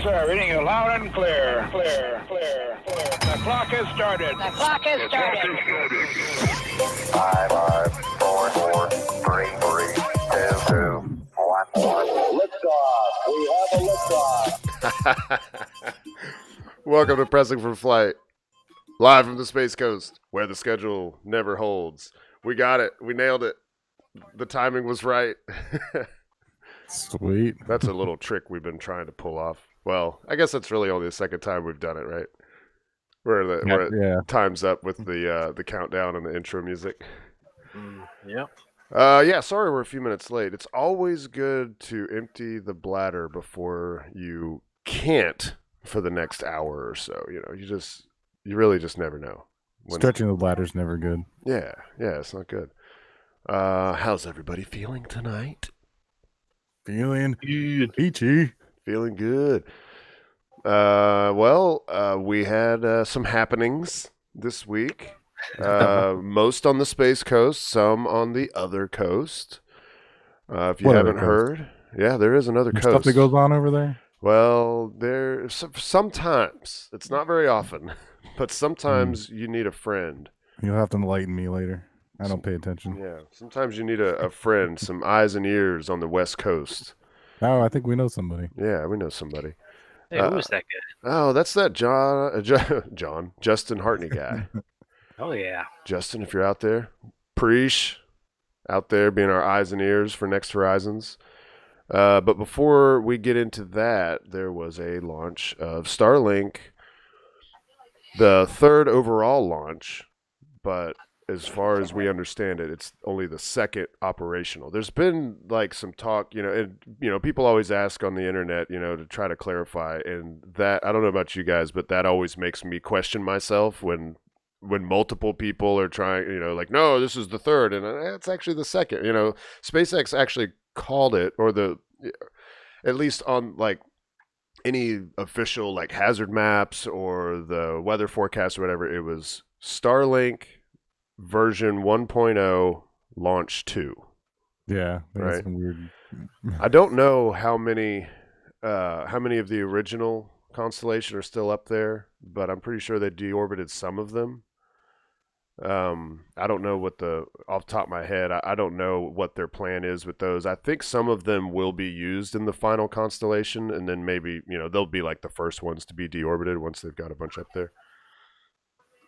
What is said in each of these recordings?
sir. Reading you loud and clear. Clear. The clock has started. Five, four, three, two, one. Liftoff. We have a liftoff. Welcome to Pressing for Flight, live from the Space Coast, where the schedule never holds. We got it. We nailed it. The timing was right. Sweet. That's a little trick we've been trying to pull off. Well, I guess that's really only the second time we've done it, right? Where it times up with the countdown and the intro music. Yep. Yeah, sorry we're a few minutes late. It's always good to empty the bladder before you can't for the next hour or so. You know, you really just never know. Stretching the bladder's never good. Yeah, it's not good. How's everybody feeling tonight? Feeling peachy. Feeling good. We had some happenings this week. Most on the Space Coast, some on the other coast. If you haven't heard, yeah, there is another coast. Stuff that goes on over there? Well, sometimes. It's not very often, but sometimes you need a friend. You'll have to enlighten me later. I don't pay attention. Yeah, sometimes you need a friend, some eyes and ears on the West Coast. Oh, I think we know somebody. Yeah, we know somebody. Hey, who was that guy? Oh, that's that Justin Hartney guy. Oh, yeah. Justin, if you're out there, Preesh, out there being our eyes and ears for Next Horizons. But before we get into that, there was a launch of Starlink, the third overall launch, but as far as we understand it, it's only the second operational. There's been like some talk, and people always ask on the internet, to try to clarify, and that I don't know about you guys, but that always makes me question myself when multiple people are trying, no, this is the third, and it's actually the second. SpaceX actually called it, or at least on like any official like hazard maps or the weather forecast or whatever, it was Starlink version 1.0 launch 2. Yeah, right. Some weird. I don't know how many of the original constellation are still up there, but I'm pretty sure they deorbited some of them. I don't know off the top of my head, I don't know what their plan is with those. I think some of them will be used in the final constellation, and then maybe, they'll be like the first ones to be deorbited once they've got a bunch up there.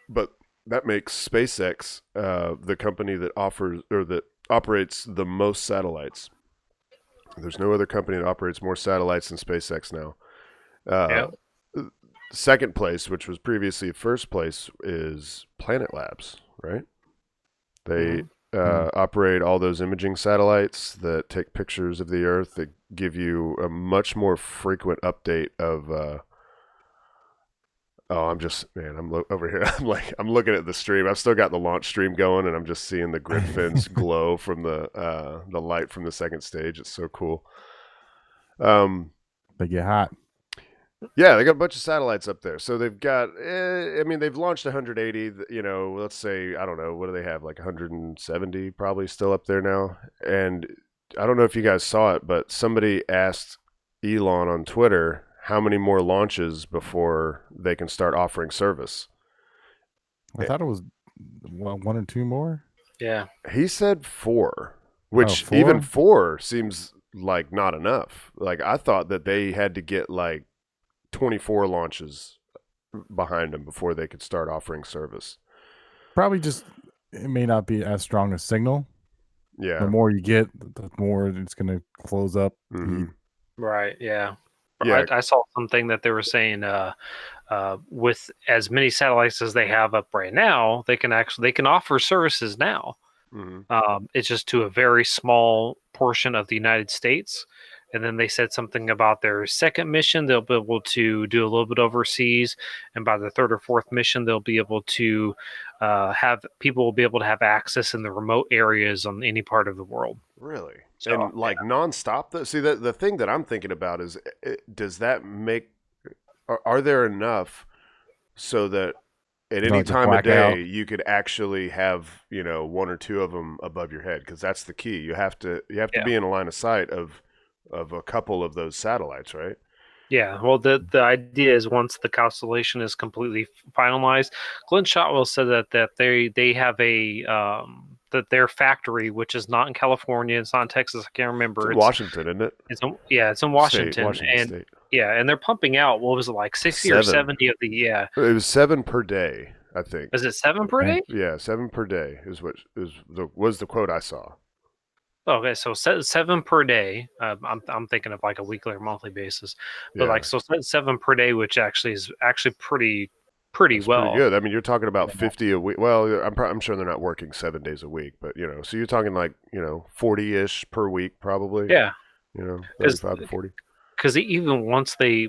But that makes SpaceX the company that operates the most satellites. There's no other company that operates more satellites than SpaceX now. Second place, which was previously first place, is Planet Labs, right? They operate all those imaging satellites that take pictures of the Earth, that give you a much more frequent update of I'm over here. I'm looking at the stream. I've still got the launch stream going, and I'm just seeing the grid fins glow from the light from the second stage. It's so cool. They get hot. Yeah, they got a bunch of satellites up there. So they've got, they've launched 180. Let's say, I don't know, what do they have? Like 170 probably still up there now. And I don't know if you guys saw it, but somebody asked Elon on Twitter how many more launches before they can start offering service. I thought it was one or two more. Yeah. He said 4, which 4? even 4 seems like not enough. Like, I thought that they had to get like 24 launches behind them before they could start offering service. Probably just, it may not be as strong a signal. Yeah. The more you get, the more it's going to close up. Mm-hmm. Right, yeah. Yeah. I saw something that they were saying with as many satellites as they have up right now, they can offer services now. Mm-hmm. It's just to a very small portion of the United States. And then they said something about their second mission, they'll be able to do a little bit overseas. And by the third or fourth mission, they'll be able to have people will be able to have access in the remote areas on any part of the world. Really? So, and like nonstop though? See, the thing that I'm thinking about is, does that make, are there enough so that at any time of day you could actually have, 1 or 2 of them above your head? Because that's the key. You have to be in a line of sight of a couple of those satellites, right? Yeah, well, the idea is once the constellation is completely finalized, Glenn Shotwell said that they have a that their factory, which is not in California, it's not in Texas, I can't It's remember. in Washington, isn't it? It's in State, Washington, Washington and State. yeah, and they're pumping out what was it like 60 or 7. 70 of the It was 7 per day, I think. is it 7 per Dang. day? Yeah, 7 per day was the quote I saw. Okay, so 7 per day. I'm thinking of like a weekly or monthly basis, but Yeah, like so 7 per day, which actually is actually pretty that's pretty well. good. I mean, you're talking about Yeah. 50 a week. Well, I'm sure they're not working 7 days a week, but so you're talking like 40-ish per week, probably. Yeah, 35 to 40. because even once they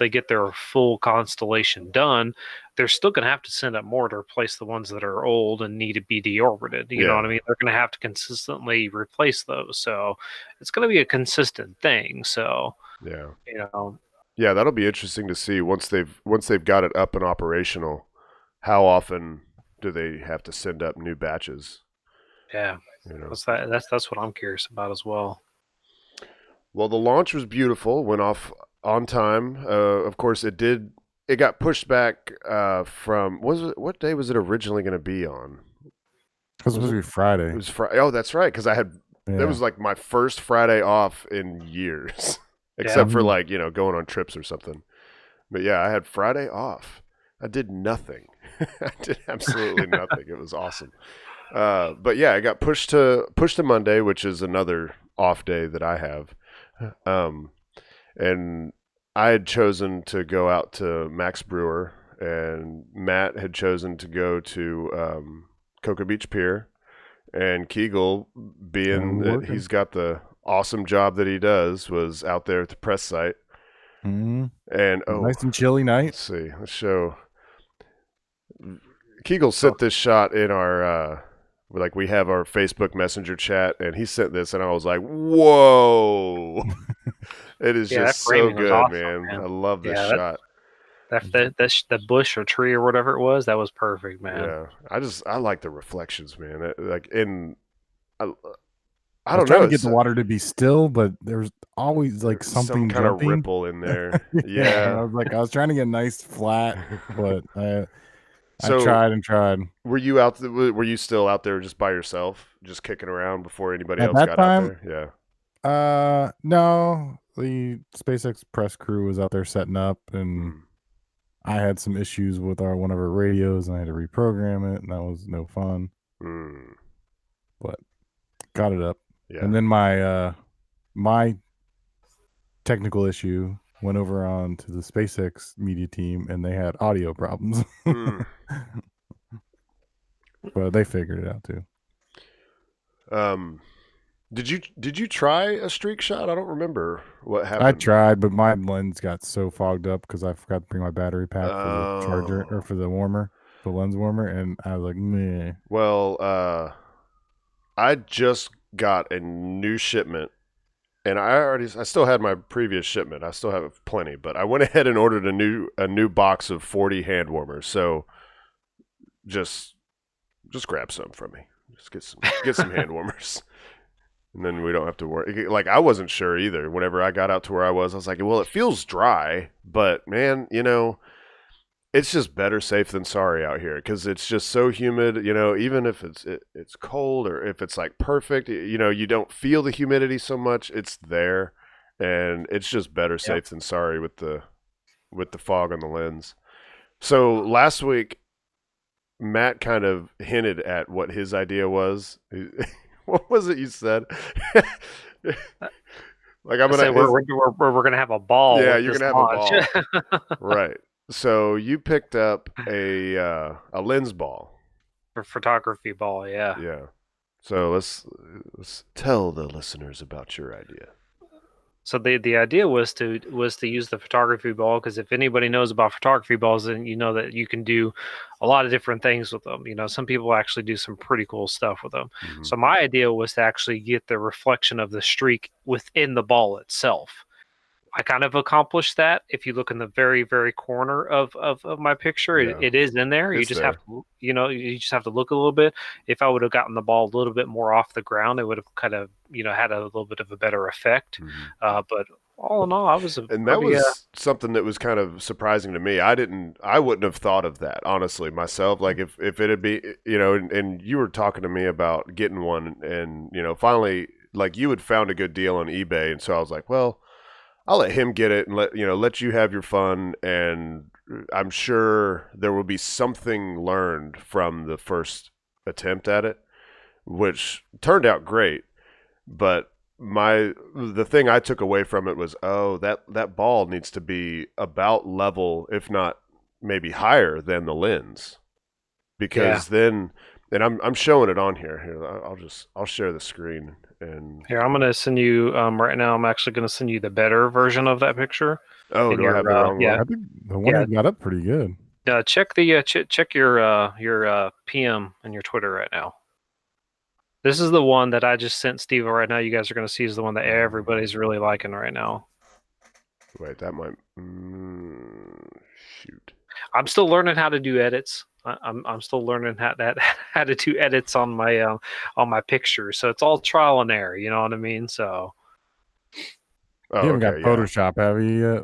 get their full constellation done, they're still going to have to send up more to replace the ones that are old and need to be deorbited. You know Yeah. what I mean? They're going to have to consistently replace those, so it's going to be a consistent thing. So Yeah. you know, Yeah, that'll be interesting to see once they've got it up and operational. How often do they have to send up new batches? yeah, You know. that's what I'm curious about as well. Well, the launch was beautiful. Went off on time. Of course, it did. It got pushed back from what day was it originally going to be on? It was supposed to be Friday. It was Friday. Oh, that's right. Because that Yeah. was like my first Friday off in years, except for like going on trips or something. But yeah, I had Friday off. I did nothing. I did absolutely nothing. It was awesome. But yeah, I got pushed to Monday, which is another off day that I have. And I had chosen to go out to Max Brewer, and Matt had chosen to go to Cocoa Beach Pier, and Kegel, being that he's got the awesome job that he does, was out there at the press site. Mm-hmm. And Nice and chilly night. let's see. Let's show. Kegel sent this shot in our we have our Facebook Messenger chat, and he sent this, and I was like, "Whoa!" It is Yeah, just that so framing was good, awesome, man. man. I love this Yeah, shot. the bush or tree or whatever it was, that was perfect, man. Yeah, I like the reflections, man. I, I I was don't know. trying to get the water to be still, but there's always like some something kind of jumping. ripple in there. I Yeah. was trying to get nice flat, but I So tried and tried. were you out? Were you still out there just by yourself, just kicking around before anybody At else that got time, out there? Yeah. No, the SpaceX press crew was out there setting up, and Mm. I had some issues with one of our radios, and I had to reprogram it, and that was no fun. Mm. But got it up, Yeah. and then my technical issue went over on to the SpaceX media team, and they had audio problems. Mm. But they figured it out too. Did you try a streak shot? I don't remember what happened. I tried, but my lens got so fogged up because I forgot to bring my battery pack for the charger or for the warmer, the lens warmer, and I was like, meh. Well, I just got a new shipment, and I still had my previous shipment. I still have plenty, but I went ahead and ordered a new box of 40 hand warmers. So just grab some from me. Just get some hand warmers. And then we don't have to worry. Like, I wasn't sure either. Whenever I got out to where I was like, well, it feels dry, but man, it's just better safe than sorry out here because it's just so humid. Even if it's cold or if it's like perfect, you don't feel the humidity so much. It's there, and it's just better safe than sorry with the fog on the lens. So last week, Matt kind of hinted at what his idea was. What was it you said? Like, I'm gonna. We're gonna have a ball. Yeah, with you're this gonna have a ball. Right. So you picked up a lens ball. For photography ball. Yeah. Yeah. So let's tell the listeners about your idea. So the idea was to use the photography ball because if anybody knows about photography balls, then you know that you can do a lot of different things with them. Some people actually do some pretty cool stuff with them. Mm-hmm. So my idea was to actually get the reflection of the streak within the ball itself. I kind of accomplished that. If you look in the very, very corner of my picture, Yeah. it is in there. It's Have to, you just have to look a little bit. If I would have gotten the ball a little bit more off the ground, it would have kind of, had a little bit of a better effect. Mm-hmm. But all in all, I was a And that pretty was something that was kind of surprising to me. I wouldn't have thought of that, honestly, myself. Like if it'd be, and you were talking to me about getting one and, finally, like you had found a good deal on eBay. And so I was like, well, I'll let him get it and let you have your fun. And I'm sure there will be something learned from the first attempt at it, which turned out great. But the thing I took away from it was, that ball needs to be about level, if not maybe higher than the lens, because then, and I'm showing it on here. Here, I'll share the screen and Here, I'm gonna send you right now. I'm actually gonna send you the better version of that picture. oh, In do I your have the wrong yeah, one? I think the one Yeah. you got up pretty good. check the check your PM and your Twitter right now. This is the one that I just sent Steve right now. You guys are gonna see is the one that everybody's really liking right now. Wait, that might shoot. I'm still learning how to do edits. I'm still learning how to do edits on my pictures. So it's all trial and error. You know what I mean? So Oh, You haven't got okay, yeah. Photoshop, have you yet?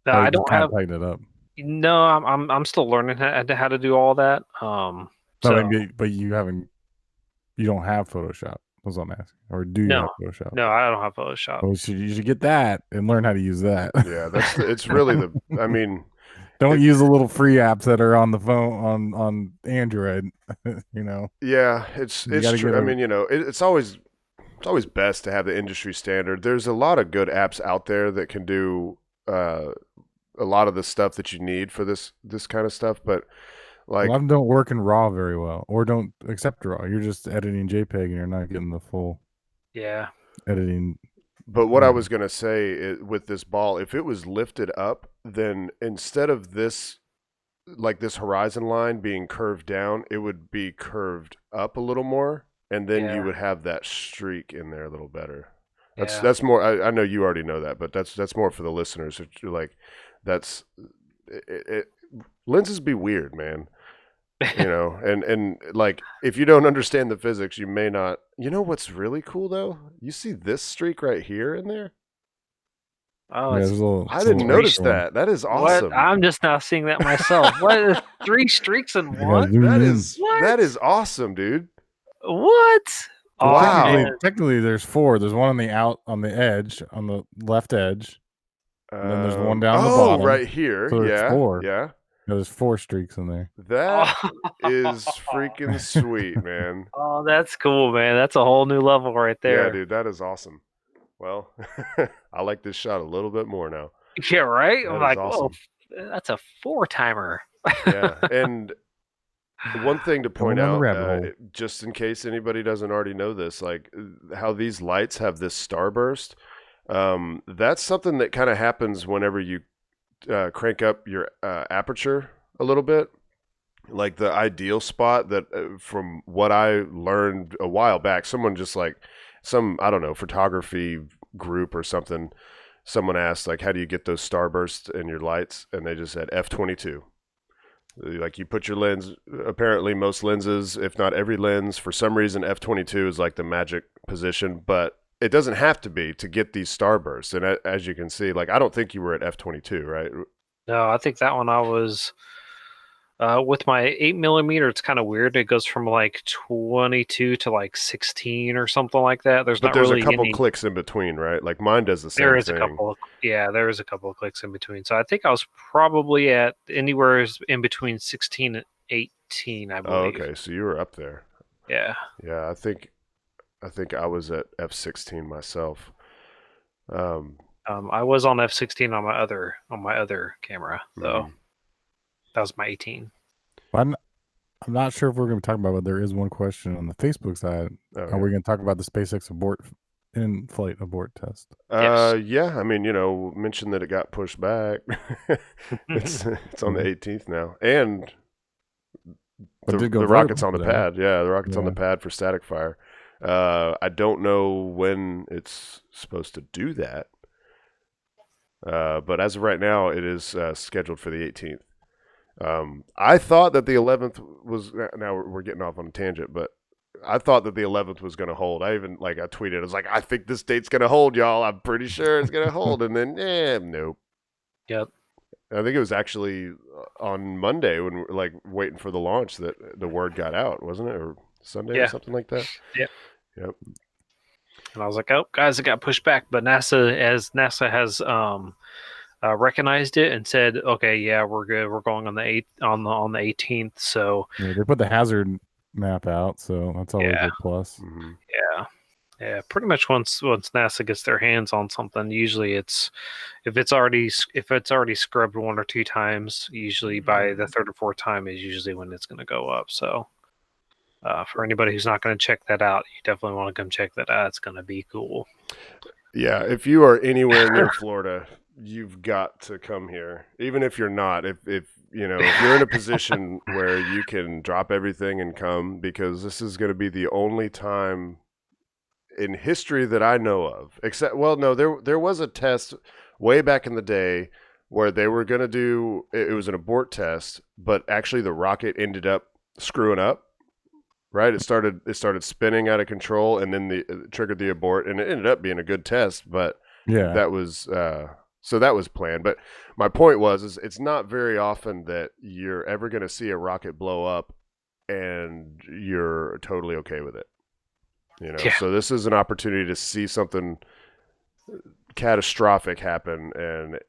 Or I you just don't kind have. of tighten it up. No, I'm still learning how to do all that. No, So but you haven't. You don't have Photoshop. That's what I'm asking. Or do you have Photoshop? no, I don't have Photoshop. Well, you should get that and learn how to use that. Yeah, it's really I mean, Don't use the little free apps that are on the phone on Android. yeah, it's You gotta true. get I mean, it's always best to have the industry standard. There's a lot of good apps out there that can do a lot of the stuff that you need for this kind of stuff, but a like, lot of them don't work in RAW very well, or don't accept RAW. You're just editing JPEG, and you're not getting the full Yeah. editing. but what I was going to say is, with this ball, if it was lifted up, then instead of this, like this horizon line being curved down, it would be curved up a little more, and then you Yeah. would have that streak in there a little better. Yeah. That's more. I know you already know that, but that's more for the listeners. Like, that's lenses be weird, man. And like, if you don't understand the physics, you may not. You know what's really cool though? You see this streak right here in there? Oh, Yeah, it's there's a little. I didn't little notice extra one. that. That is what? awesome. I'm just now seeing that myself. What? 3 streaks in You gotta one? zoom That in. is What? that is awesome, dude. What? Well, Wow. Technically, there's 4. There's one on the edge, on the left edge. And then there's one down the bottom. Right here. So there's Yeah. 4. Yeah. There's 4 streaks in there. That is freaking sweet, man. Oh, that's cool, man. That's a whole new level right there. Yeah, dude, that is awesome. Well, I like this shot a little bit more now. Yeah, right? That I'm is like, awesome. whoa, that's a 4-timer. Yeah, and one thing to point Going down out, the rabbit hole. just in case anybody doesn't already know this, like how these lights have this starburst, that's something that kind of happens whenever you crank up your aperture a little bit. Like the ideal spot that, from what I learned a while back, someone just like I don't know, photography group or something, someone asked, like, how do you get those starbursts in your lights? And they just said F22. Like, you put your lens, apparently most lenses, if not every lens, for some reason F22 is like the magic position, but it doesn't have to be to get these starbursts. And as you can see, like, I don't think you were at F22, right? No, I think that one I was with my 8mm. It's kind of weird. It goes from like 22 to like 16 or something like that. There's But not there's really a couple any. clicks in between, right? Like mine does the same There is thing. a couple. There is a couple of clicks in between. So I think I was probably at anywhere in between 16 and 18, I believe. Oh, okay. So you were up there. Yeah. Yeah, I think I was at F16 myself. I was on F16 on my other camera though. Mhm. That was my 18. I'm not sure if we're going to talk about it, but there is one question on the Facebook side. Oh, Are we going to talk about the SpaceX in-flight abort test? Yes. Yeah. I mean, mention that it got pushed back. it's on the 18th now, and But it did go the rocket's on the vertical, pad. Yeah, the rocket's on the Yeah. pad for static fire. I don't know when it's supposed to do that, but as of right now, it is scheduled for the 18th. I thought that the 11th was. Now we're getting off on a tangent, but I thought that the 11th was going to hold. I tweeted, I was like, I think this date's going to hold, y'all. I'm pretty sure it's going to hold. And then, nope. Yep. I think it was actually on Monday when we were like waiting for the launch that the word got out, wasn't it? Or Sunday or something like that? Yep. Yep. And I was like, oh, guys, it got pushed back. But NASA has recognized it and said, okay, yeah, we're good. We're going on the 8th, on the 18th. So Yeah, they put the hazard map out, so that's always a plus. Mm-hmm. yeah, pretty much once NASA gets their hands on something, usually if it's already scrubbed 1 or 2 times, usually by the 3rd or 4th time is usually when it's going to go up. So for anybody who's not going to check that out, you definitely want to come check that out. It's going to be cool. Yeah, if you are anywhere near Florida, you've got to come here. Even if you're not, if you're in a position where you can drop everything and come, because this is going to be the only time in history that I know of. Except, well, no, there was a test way back in the day where they were going to do, it was an abort test, but actually the rocket ended up screwing up. Right, it started spinning out of control, and then it triggered the abort, and it ended up being a good test. But that was so that was planned. But my point is it's not very often that you're ever going to see a rocket blow up, and you're totally okay with it. So this is an opportunity to see something catastrophic happen, and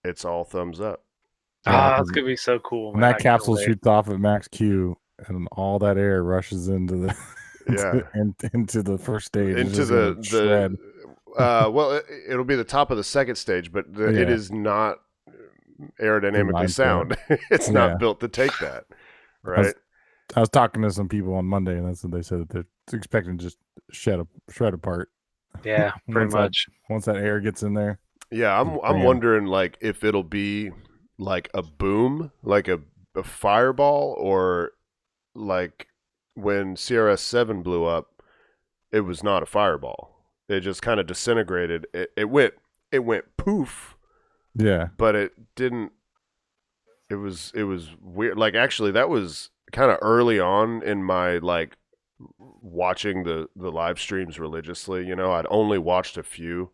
it's all thumbs up. That's gonna be so cool. When that capsule shoots off at max Q, and all that air rushes into the into the first stage, into the shred. Well, it'll be the top of the second stage, but it is not aerodynamically sound. It's not built to take that, right? I was talking to some people on Monday, and that's what they said, that they're expecting to just shred apart. Yeah, pretty much. Once that air gets in there. Yeah, I'm wondering like if it'll be like a boom, like a fireball, or like when CRS-7 blew up, it was not a fireball. It just kind of disintegrated. It went poof. Yeah. But it didn't. It was weird. Like actually, that was kind of early on in my like watching the live streams religiously. I'd only watched a few,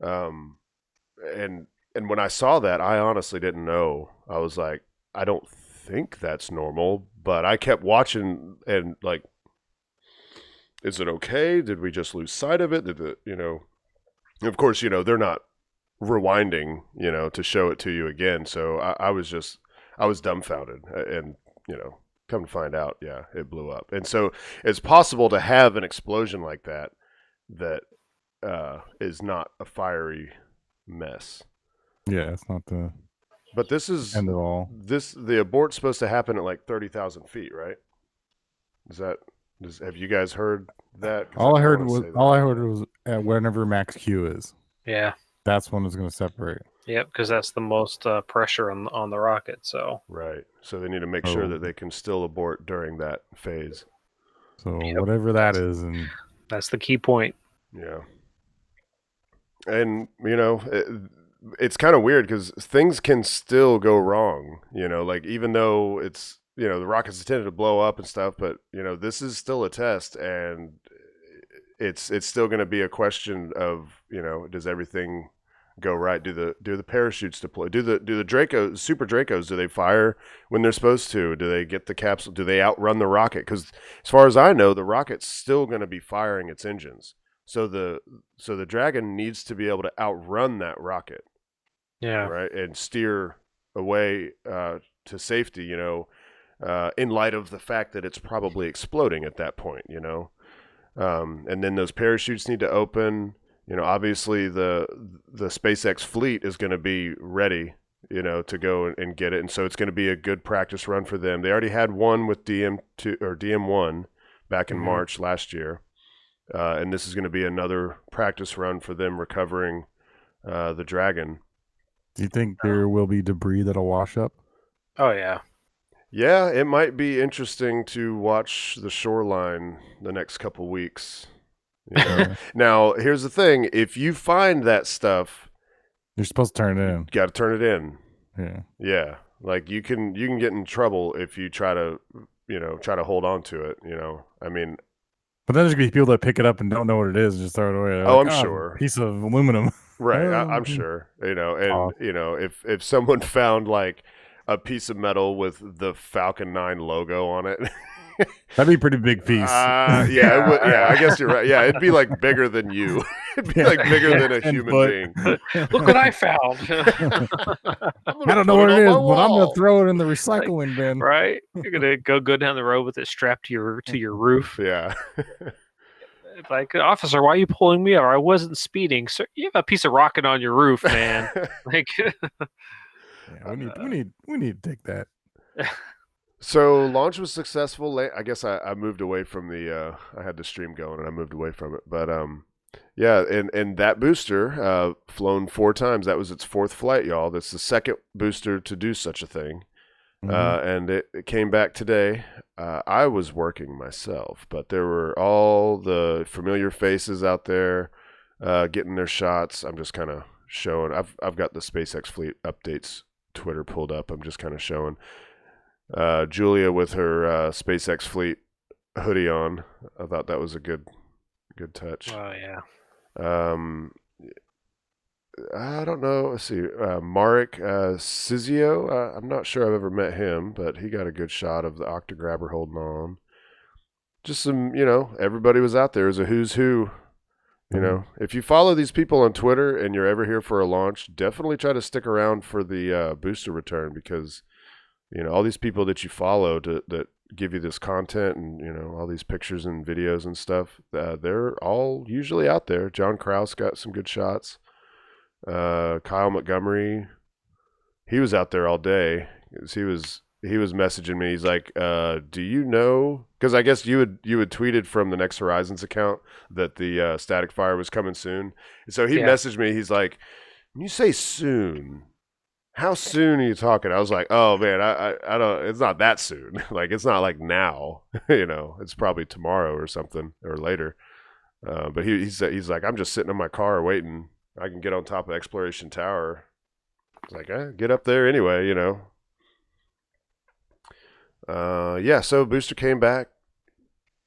and when I saw that, I honestly didn't know. I was like, I don't think that's normal, but I kept watching and like, is it okay? Did we just lose sight of it? Of course, they're not rewinding, to show it to you again. So I was dumbfounded, and come to find out, yeah, it blew up. And so it's possible to have an explosion like that is not a fiery mess. Yeah, it's not the. But this is end of all. The abort's supposed to happen at like 30,000 feet, right? Have you guys heard that? All I heard was whenever max Q is. Yeah, that's when it's going to separate. Yep, because that's the most pressure on the rocket. So right, so they need to make sure that they can still abort during that phase. So whatever that is, and that's the key point. Yeah, and it's kind of weird because things can still go wrong, like even though it's, the rocket's intended to blow up and stuff, but, this is still a test, and it's still going to be a question of, does everything go right? Do the parachutes deploy? Do the Dracos, Super Dracos, do they fire when they're supposed to? Do they get the capsule? Do they outrun the rocket? Because as far as I know, the rocket's still going to be firing its engines. So the Dragon needs to be able to outrun that rocket. Yeah. Right. And steer away to safety, in light of the fact that it's probably exploding at that point, and then those parachutes need to open. Obviously the SpaceX fleet is going to be ready, to go and get it. And so it's going to be a good practice run for them. They already had one with DM2 or DM1 back in March last year. And this is going to be another practice run for them recovering the Dragon. Do you think there will be debris that'll wash up? Oh, yeah. Yeah, it might be interesting to watch the shoreline the next couple weeks. Now, here's the thing. If you find that stuff, you're supposed to turn it in. You got to turn it in. Yeah. Yeah. Like you can get in trouble if you try to hold on to it, I mean, But then there's gonna be people that pick it up and don't know what it is and just throw it away. They're Oh, like, I'm "Ah, sure. piece of aluminum." Right, Oh, I'm sure. And Oh. if someone found like a piece of metal with the Falcon 9 logo on it, that'd be a pretty big piece. yeah, it would. Yeah, I guess you're right. Yeah, it'd be like bigger than you. It'd be like bigger than a 10 human foot. being. Look what I found. I don't know what it is, but I'm gonna throw it in the recycling bin. Right? You're gonna go down the road with it strapped to your roof. Yeah. Like, officer, why are you pulling me over? I wasn't speeding. Sir, you have a piece of rocket on your roof, man. Like, Yeah, we need to take that. So launch was successful. I guess I moved away from the. I had the stream going and I moved away from it. But yeah, and that booster flown 4 times. That was its 4th flight, y'all. That's the 2nd booster to do such a thing. And it came back today. I was working myself, but there were all the familiar faces out there getting their shots. I'm just kind of showing. I've got the SpaceX Fleet updates Twitter pulled up. I'm just kind of showing Julia with her SpaceX Fleet hoodie on. I thought that was a good touch. oh yeah. I don't know. Let's see. Marek Sizio. I'm not sure I've ever met him, but he got a good shot of the octograbber holding on. Just some, everybody was out there. It was a who's who. If you follow these people on Twitter and you're ever here for a launch, definitely try to stick around for the booster return because, all these people that you follow that give you this content and, all these pictures and videos and stuff, they're all usually out there. John Krause got some good shots. Kyle Montgomery, he was out there all day. He was messaging me. He's like, "Do you know?" Because I guess you had tweeted from the Next Horizons account that the static fire was coming soon. And so he messaged me. He's like, "When you say soon, how soon are you talking?" I was like, "Oh man, I don't. It's not that soon. Like it's not like now. It's probably tomorrow or something or later." But he's like, "I'm just sitting in my car waiting. I can get on top of Exploration Tower." It's like, get up there anyway, Yeah, so booster came back.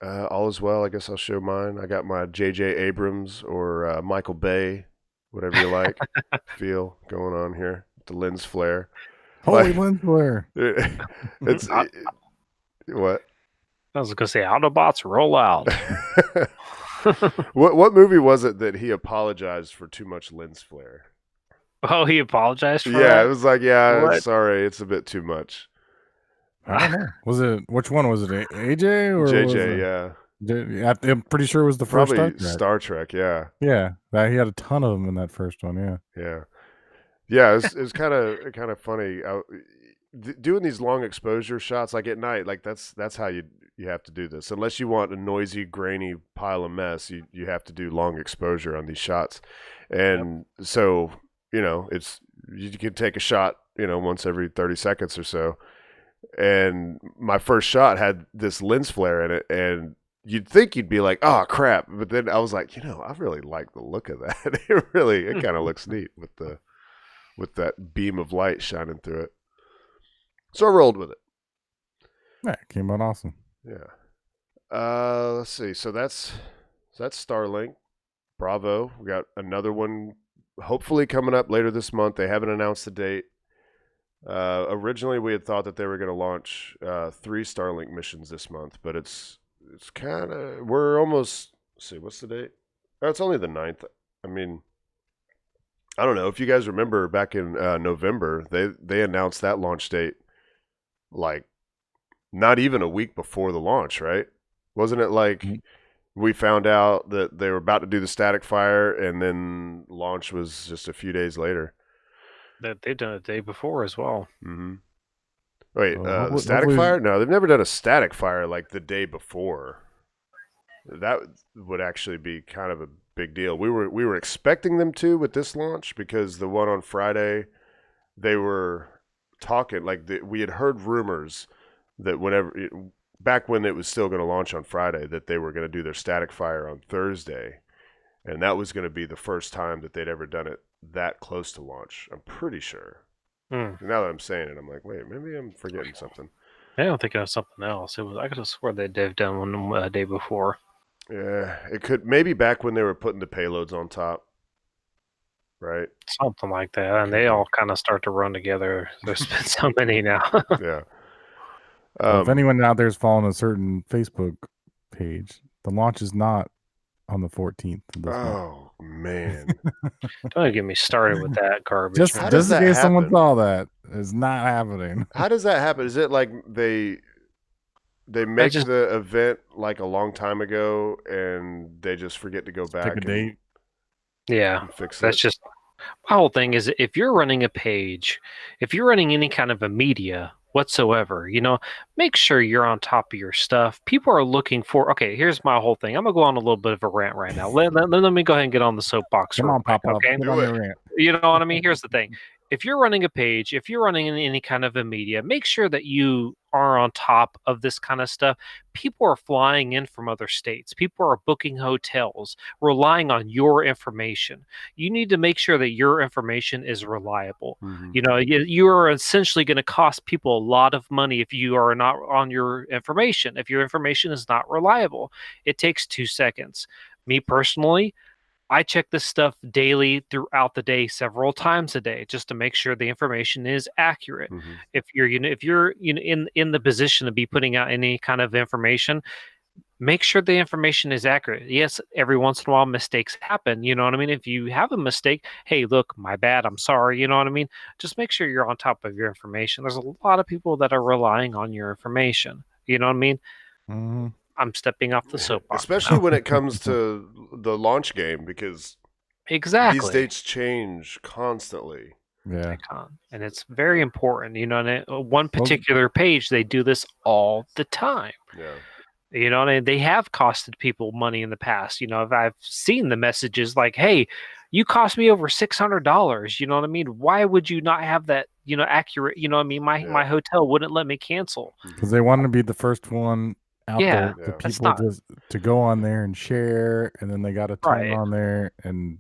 All is well. I guess I'll show mine. I got my J.J. Abrams or Michael Bay, whatever you like, feel going on here. The lens flare. Holy lens flare. It's what? I was gonna say Autobots roll out. What movie was it that he apologized for too much lens flare? Oh, he apologized for Yeah, that? it was like, yeah, What? sorry, it's a bit too much. I don't know. Was it which one was it? AJ or JJ, yeah. I'm pretty sure it was the first probably Star Trek. Star Trek, yeah. Yeah, he had a ton of them in that first one. Yeah. Yeah. It was kind of funny. Doing these long exposure shots, like at night, like that's how you have to do this. Unless you want a noisy, grainy pile of mess, you have to do long exposure on these shots. And so it's you can take a shot once every 30 seconds or so. And my first shot had this lens flare in it, and you'd think you'd be like, "Oh crap!" But then I was like, I really like the look of that. It kind of looks neat with that beam of light shining through it. So I rolled with it. Yeah, it came out awesome. Yeah. Let's see. So that's Starlink. Bravo. We got another one hopefully coming up later this month. They haven't announced the date. Originally, we had thought that they were going to launch 3 Starlink missions this month, but it's kind of we're almost. Let's see, what's the date? Oh, it's only the 9th. I mean, I don't know if you guys remember back in November, they announced that launch date like not even a week before the launch, right? Wasn't it like we found out that they were about to do the static fire, and then launch was just a few days later? That they've done it the day before as well. Mm-hmm. Wait, the hopefully- static fire? No, they've never done a static fire like the day before. That would actually be kind of a big deal. We were expecting them to with this launch because the one on Friday, they were talking like we had heard rumors that back when it was still going to launch on Friday, that they were going to do their static fire on Thursday, and that was going to be the first time that they'd ever done it that close to launch. I'm pretty sure. Now that I'm saying it, I'm like, wait, maybe I'm forgetting something. I don't think it was something else. I could have swore they've done one day before. Yeah, it could maybe back when they were putting the payloads on top, right? Something like that, and Could they be. all kind of start to run together. There's been so many now. Yeah. Well, if anyone out there is following a certain Facebook page, the launch is not on the 14th of this month. Oh man, Don't get me started with that garbage, Just How man. does in that case someone happen? saw that, it's not happening. how does that happen? Is it like they I make just the event like a long time ago and they just forget to go Pick a back date. yeah, and fix that's it? just my whole thing is if you're running a page, if you're running any kind of a media whatsoever, make sure you're on top of your stuff. People are looking for, okay, here's my whole thing. I'm going to go on a little bit of a rant right now. Let me go ahead and get on the soapbox Come real on, quick, pop up. okay? Get Do on it. your rant. You know what I mean? Here's the thing. If you're running a page, if you're running in any kind of a media, make sure that you are on top of this kind of stuff. People are flying in from other states. People are booking hotels, relying on your information. You need to make sure that your information is reliable. Mhm. You are essentially going to cost people a lot of money if you are not on your information. If your information is not reliable, it takes 2 seconds. Me personally, I check this stuff daily throughout the day, several times a day, just to make sure the information is accurate. Mhm. If you're in the position to be putting out any kind of information, make sure the information is accurate. Yes, every once in a while mistakes happen. You know what I mean? If you have a mistake, hey, look, my bad. I'm sorry. You know what I mean? Just make sure you're on top of your information. There's a lot of people that are relying on your information. You know what I mean? Mm-hmm. I'm stepping off the soapbox Especially now. when it comes to the launch game because these Exactly. dates change constantly. Yeah. Icon. And it's very important. And one Well, particular page, they do this all the time. Yeah. And they have costed people money in the past. I've seen the messages like, "Hey, you cost me over $600." You know what I mean? Why would you not have that? Accurate. You know what I mean? My Yeah. hotel wouldn't let me cancel. because they want to be the first one out Yeah, there for Yeah. that's people not just to go on there and share, and then they got a ton right. on there, and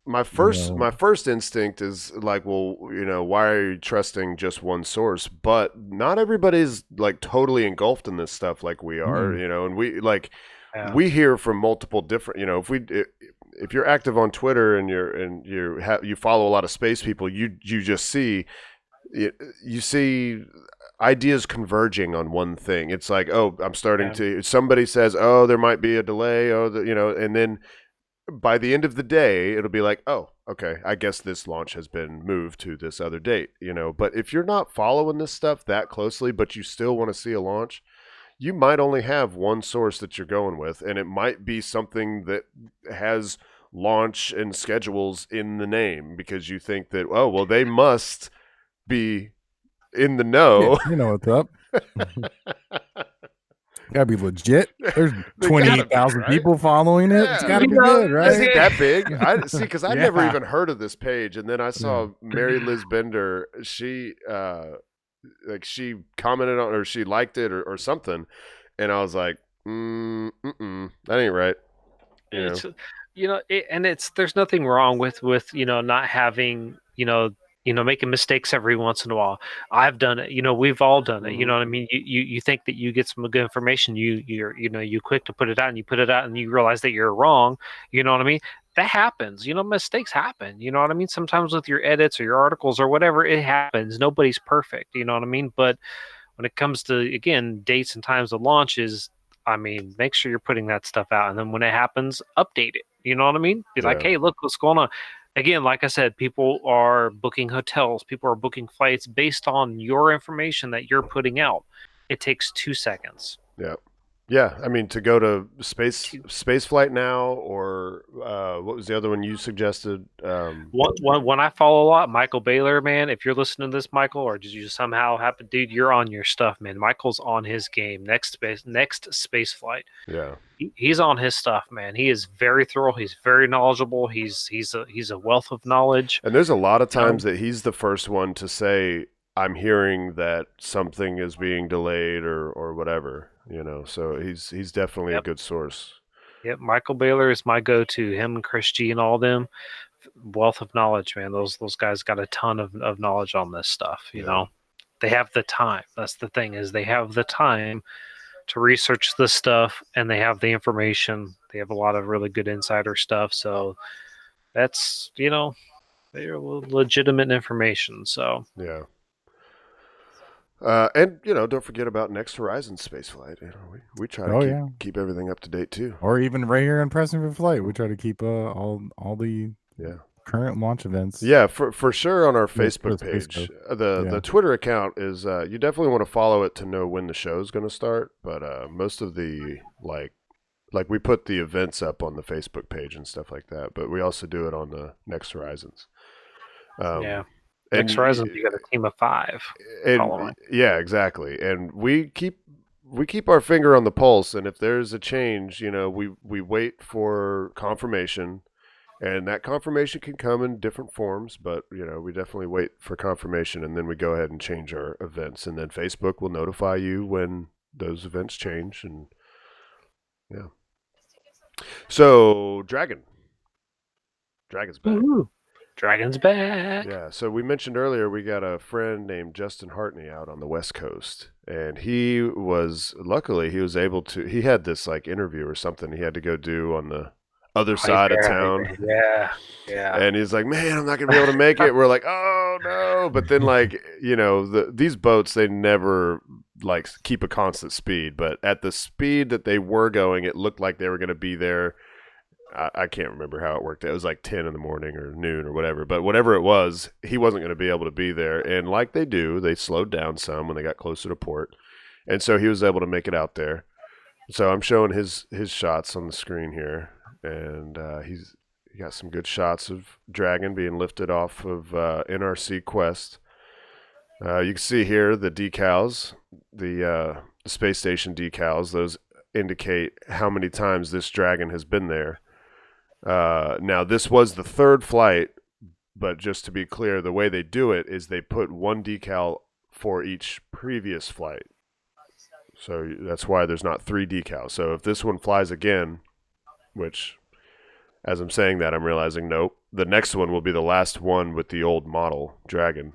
My you first know, my first instinct is like, well, why are you trusting just one source? But not everybody's like totally engulfed in this stuff like we are, mm-mm. and Yeah. we hear from multiple different, if you're active on Twitter and you follow a lot of space people, you just see you see ideas converging on one thing. It's like, oh, I'm starting Yeah. to somebody says, oh, there might be a delay, and then by the end of the day, it'll be like, oh, okay, I guess this launch has been moved to this other date, But if you're not following this stuff that closely, but you still want to see a launch, you might only have one source that you're going with, and it might be something that has launch and schedules in the name because you think that, oh, well, they must be in the Yeah, know. you know what's up. Gotta be legit. There's They gotta be, 28,000 right? people following it. It's Yeah. gotta be good, Is it right? that big? I see, because I never Yeah. even heard of this page, and then I Yeah. saw Mary Liz Bender. She commented on, or she liked it, or something, and I was like, that ain't right. It's and there's nothing wrong with not having making mistakes every once in a while. I've done it. We've all done it. You know Mhm. what I mean? You think that you get some good information. You quick to put it out, and you put it out, and you realize that you're wrong. You know what I mean? That happens. Mistakes happen. You know what I mean? Sometimes with your edits or your articles or whatever, it happens. Nobody's perfect. You know what I mean? But when it comes to, again, dates and times of launches, I mean, make sure you're putting that stuff out, and then when it happens, update it. You know what I mean? Be like, Yeah. hey, look what's going on. Again, like I said, people are booking hotels, people are booking flights based on your information that you're putting out. It takes 2 seconds. Yeah. Yeah, I mean, to go to Two. space flight now, or what was the other one you suggested? One I follow a lot, Michael Baylor, man. If you're listening to this, Michael, or did you somehow happen, dude? You're on your stuff, man. Michael's on his game. Next space flight. Yeah, He's on his stuff, man. He is very thorough. He's very knowledgeable. He's a wealth of knowledge. and there's a lot of You know? times that he's the first one to say, "I'm hearing that something is being delayed or whatever." So he's definitely a Yep. good source. Yep. Michael Baylor is my go-to. Him and Chris G and all them, wealth of knowledge, man. Those guys got a ton of knowledge on this stuff. Yeah. They have the time. That's the thing, is they have the time to research this stuff, and they have the information. They have a lot of really good insider stuff. So that's they're legitimate information. So Yeah. And don't forget about Next Horizon spaceflight. We try to Oh, yeah. keep everything up to date too. Or even right here in Pressing for Flight, we try to keep all the Yeah. current launch events. Yeah, for sure on our For the Facebook Space page. Coast. The Twitter account is you definitely want to follow it to know when the show's going to start. But most of the like we put the events up on the Facebook page and stuff like that. But we also do it on the Next Horizons. yeah, And Next Horizon, you got a team of 5 following. yeah, exactly. And we keep our finger on the pulse. And if there's a change, we wait for confirmation. And that confirmation can come in different forms, but we definitely wait for confirmation, and then we go ahead and change our events, and then Facebook will notify you when those events change, and yeah. So Dragon's back. Woo-hoo. Dragon's back. Yeah. So we mentioned earlier we got a friend named Justin Hartney out on the West Coast, and he was able to. He had this like interview or something he had to go do on the other side of town. Yeah. And he's like, man, I'm not gonna be able to make it. We're like, oh no. But then these boats, they never like keep a constant speed. But at the speed that they were going, it looked like they were gonna be there. I can't remember how it worked. It was like 10 in the morning or noon or whatever. But whatever it was, he wasn't going to be able to be there. And like they do, they slowed down some when they got closer to port. And so he was able to make it out there. So I'm showing his shots on the screen here. And he got some good shots of Dragon being lifted off of NRC Quest. You can see here the decals, the space station decals. Those indicate how many times this Dragon has been there. Now, this was the third flight, but just to be clear, the way they do it is they put one decal for each previous flight. So that's why there's not 3 decals. So if this one flies again, which, as I'm saying that, I'm realizing, nope, the next one will be the last one with the old model Dragon.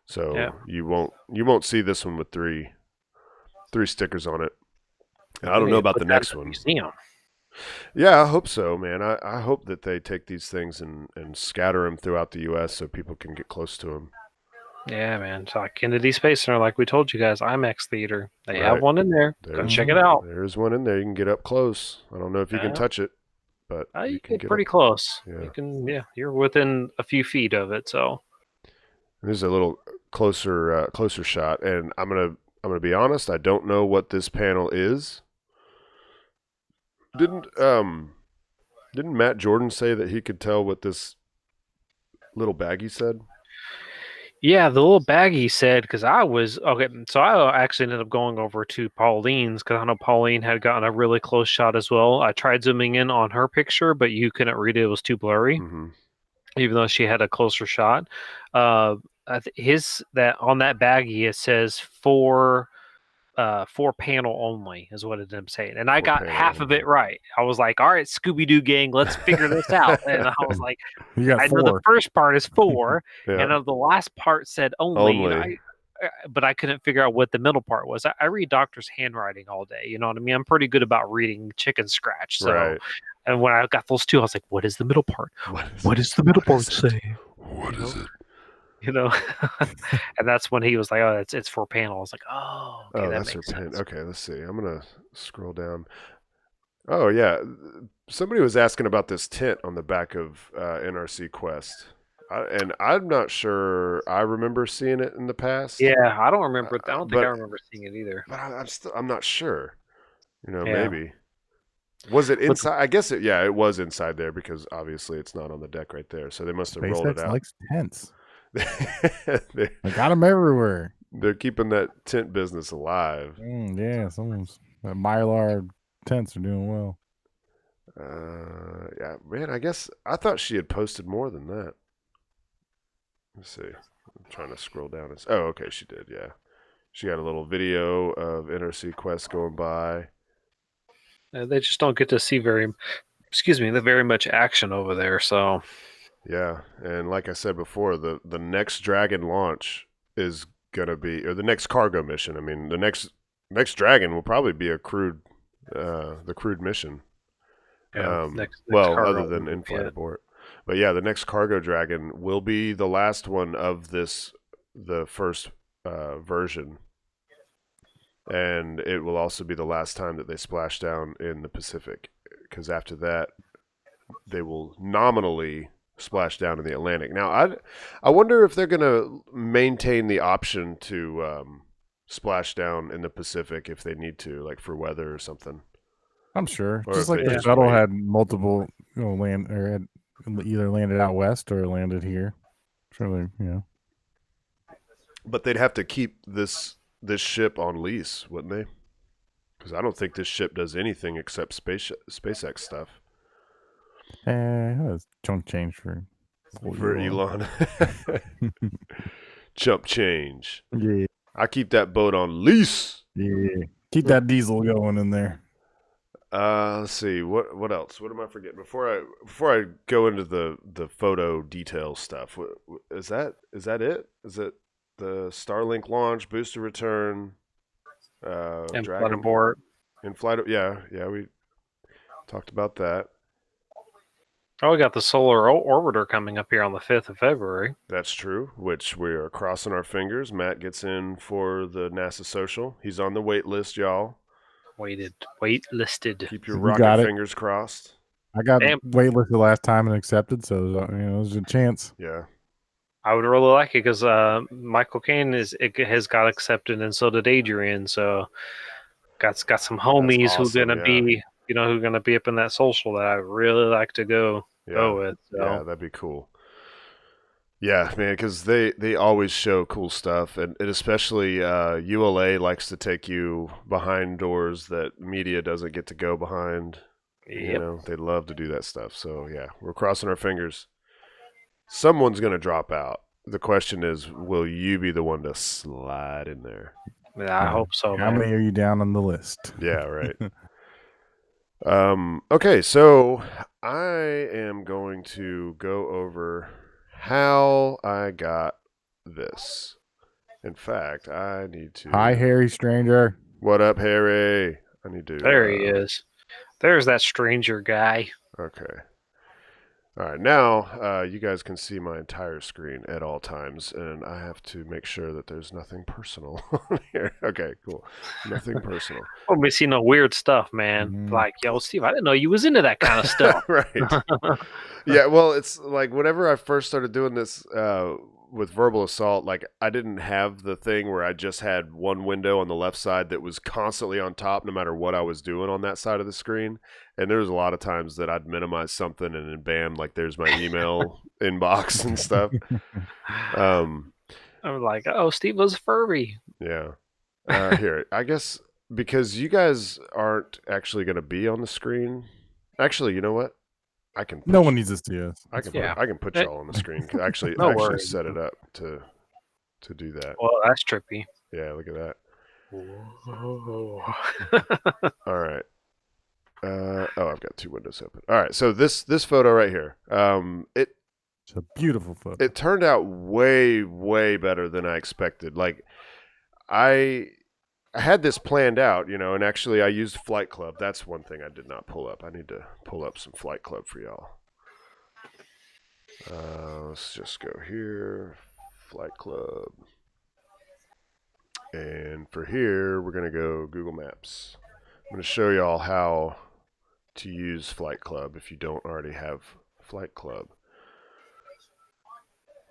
So you won't see this one with 3 stickers on it. And I don't know about the next one. Museum. Yeah, I hope so, man. I hope that they take these things and scatter them throughout the U.S. so people can get close to them. Yeah, man. It's like Kennedy Space Center, like we told you guys, IMAX Theater. They have Right. one in there. Go check it out. There's one in there. You can get up close. I don't know if you can touch it, but You can get pretty close. Yeah. You can, you're within a few feet of it. So there's a little closer shot, and I'm gonna be honest. I don't know what this panel is. Didn't Matt Jordan say that he could tell what this little baggie said? yeah, the little baggie said, because I was okay. So I actually ended up going over to Pauline's because I know Pauline had gotten a really close shot as well. I tried zooming in on her picture, but you couldn't read it; it was too blurry. Mm-hmm. Even though she had a closer shot. On that baggie it says 4 panel only is what it ended up saying, and I got half of it right. I was like, all right, Scooby-Doo gang, let's figure this out. And I was like, You got I know 4. the first part is 4 Yeah. and the last part said only. But I couldn't figure out what the middle part was. I read doctor's handwriting all day, you know what I mean? I'm pretty good about reading chicken scratch. So Right. And when I got those 2, I was like, what is the middle part? What does the middle part say? What is it? You know, and that's when he was like, "Oh, it's 4 panels." I was like, "Oh, okay, that that's her makes pen. sense." Okay, let's see. I'm gonna scroll down. Oh yeah, somebody was asking about this tent on the back of NRC Quest, and I'm not sure. I remember seeing it in the past. Yeah, I don't remember. I don't think but- I remember seeing it either. But I'm not sure. Yeah. Maybe. Was it inside? I guess it was inside there because obviously it's not on the deck right there. So they must have rolled it SpaceX out. likes tents. they, I got them everywhere. they're keeping that tent business alive. Yeah, someone's Mylar tents are doing well. Yeah, man. I guess I thought she had posted more than that. Let's see. I'm trying to scroll down. Oh, okay, she did. Yeah, she got a little video of NRC Quest going by. They just don't get to see very much action over there. So Yeah, and like I said before, the next Dragon launch is gonna be, or the next cargo mission. I mean, the next next Dragon will probably be a crewed, the crewed mission. Next Well, cargo other than will be in-flight it. abort. But yeah, the next cargo Dragon will be the last one of the first version. And it will also be the last time that they splash down in the Pacific. Because after that, they will nominally splash down in the Atlantic. Now, I wonder if they're going to maintain the option to splash down in the Pacific if they need to, like for weather or something. I'm sure. Or Just if like they the just shuttle wait. had multiple, land or had either landed out west or landed here. Surely, But they'd have to keep this ship on lease, wouldn't they? Because I don't think this ship does anything except SpaceX stuff That's chunk change for for Elon. Chump change. Yeah, I keep that boat on lease. yeah. Keep that diesel going in there. Let's see what else. What am I forgetting before I go into the photo detail stuff? Is that it? Is it the Starlink launch, booster return, And flight Dragon abort. in flight? Yeah, we talked about that. Oh, we got the solar orbiter coming up here on the 5th of February. That's true. Which we are crossing our fingers. Matt gets in for the NASA social. He's on the wait list, y'all. Wait listed. Keep your You rocket got it. fingers crossed. I got Damn. waitlisted the last time and accepted, so there's a chance. Yeah. I would really like it because Michael Caine has got accepted, and so did Adrian. So got some homies who awesome, gonna yeah. be who gonna be up in that social that I really like to go with. So. Yeah, that'd be cool. Yeah, man, because they always show cool stuff, and especially ULA likes to take you behind doors that media doesn't get to go behind. Yep. They love to do that stuff. So yeah, we're crossing our fingers. Someone's gonna drop out. The question is, will you be the one to slide in there? I hope so, How man. many are you down on the list? Yeah, right. Okay, so I am going to go over how I got this. In fact, I need to. Hi, Harry Stranger. What up, Harry? I need to. There he is. There's that stranger guy. Okay. All right, now you guys can see my entire screen at all times, and I have to make sure that there's nothing personal on here. Okay, cool. Nothing personal. Don't be seeing no weird stuff, man. Mhm. Like, yo, Steve, I didn't know you was into that kind of stuff. Right. Yeah, well, it's like whenever I first started doing this with verbal assault, like I didn't have the thing where I just had one window on the left side that was constantly on top no matter what I was doing on that side of the screen. And there was a lot of times that I'd minimize something and then bam, like there's my email inbox and stuff. I'm like, oh, Steve was furry. Yeah. Here, I guess because you guys aren't actually going to be on the screen. Actually, you know what? I can. No one needs to see us. I can. Yeah. I can put y'all on the screen. Actually, No I actually worries. set it up to do that. Well, that's trippy. Yeah, look at that. Whoa. All right. I've got two windows open. All right. So this photo right here. It's a beautiful photo. It turned out way better than I expected. Like I had this planned out, and actually I used Flight Club. That's one thing I did not pull up. I need to pull up some Flight Club for y'all. Let's just go here, Flight Club. And for here, we're going to go Google Maps. I'm going to show y'all how to use Flight Club if you don't already have Flight Club.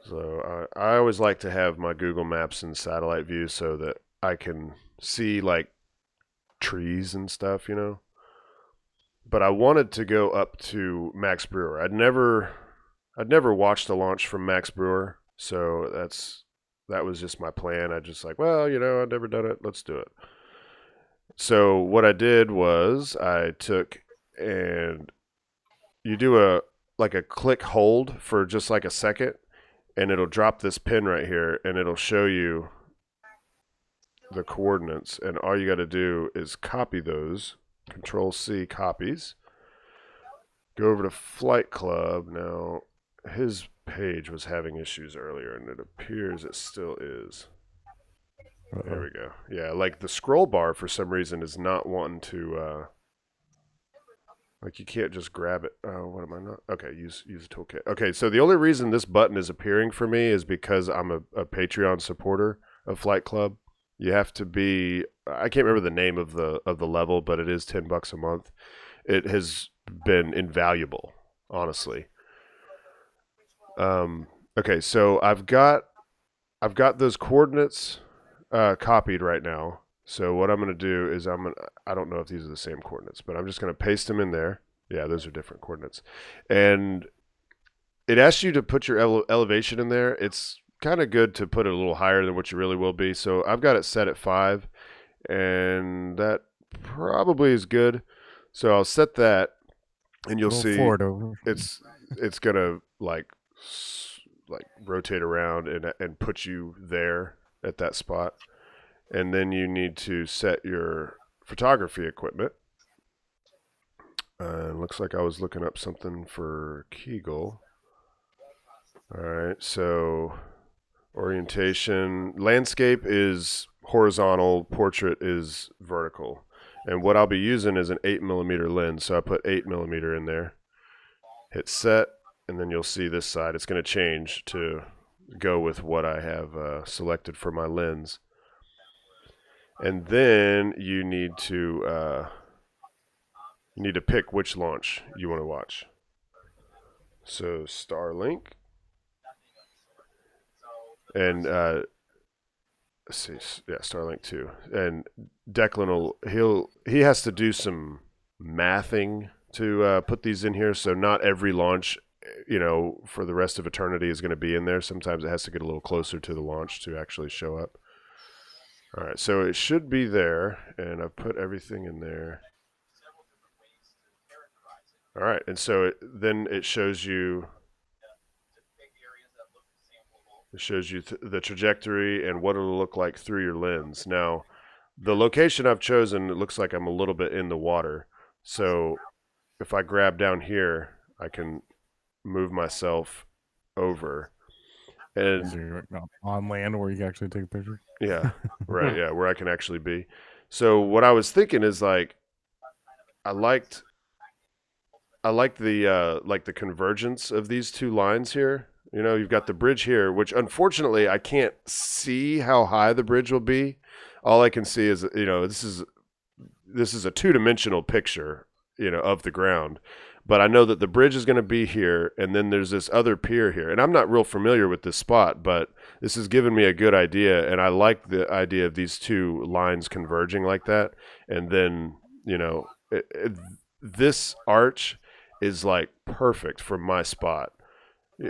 So I always like to have my Google Maps in satellite view so that I can see like trees and stuff, But I wanted to go up to Max Brewer. I'd never watched a launch from Max Brewer, so that was just my plan. I just like, well, I've never done it. Let's do it. So what I did was I took and you do a click hold for just like a second, and it'll drop this pin right here, and it'll show you the coordinates, and all you got to do is copy those. Control C, copies. Go over to Flight Club. Now, his page was having issues earlier, and it appears it still is. There we go. Yeah, like the scroll bar for some reason is not wanting to. Like you can't just grab it. Oh, what am I not? Okay, use a toolkit. Okay, so the only reason this button is appearing for me is because I'm a Patreon supporter of Flight Club. You have to be. I can't remember the name of the level, but it is $10 a month. It has been invaluable, honestly. Okay, so I've got those coordinates copied right now. So what I'm going to do is I don't know if these are the same coordinates, but I'm just going to paste them in there. Yeah, those are different coordinates. And it asks you to put your elevation in there. It's kind of good to put it a little higher than what you really will be. So I've got it set at 5, and that probably is good. So I'll set that, and you'll see forward over. it's going to like rotate around and put you there at that spot. And then you need to set your photography equipment. Looks like I was looking up something for Kegel. All right, so orientation. Landscape is horizontal, portrait is vertical. And what I'll be using is an 8mm lens. So I put 8mm in there. Hit set, and then you'll see this side. It's going to change to go with what I have selected for my lens. And then you need to pick which launch you want to watch. So Starlink, and let's see, yeah, Starlink 2. And Declan he has to do some mathing to put these in here. So not every launch, for the rest of eternity is going to be in there. Sometimes it has to get a little closer to the launch to actually show up. All right, so it should be there, and I've put everything in there. All right, and so then it shows you the trajectory and what it'll look like through your lens. Now, the location I've chosen, it looks like I'm a little bit in the water. So if I grab down here, I can move myself over. And So you're on land where you can actually take a picture. Yeah, right. Yeah, where I can actually be. So what I was thinking is like, I liked the convergence of these two lines here. You've got the bridge here, which unfortunately I can't see how high the bridge will be. All I can see is this is a 2-dimensional picture of the ground. But I know that the bridge is going to be here, and then there's this other pier here. And I'm not real familiar with this spot, but this has given me a good idea, and I like the idea of these two lines converging like that. And then, this arch is like perfect for my spot.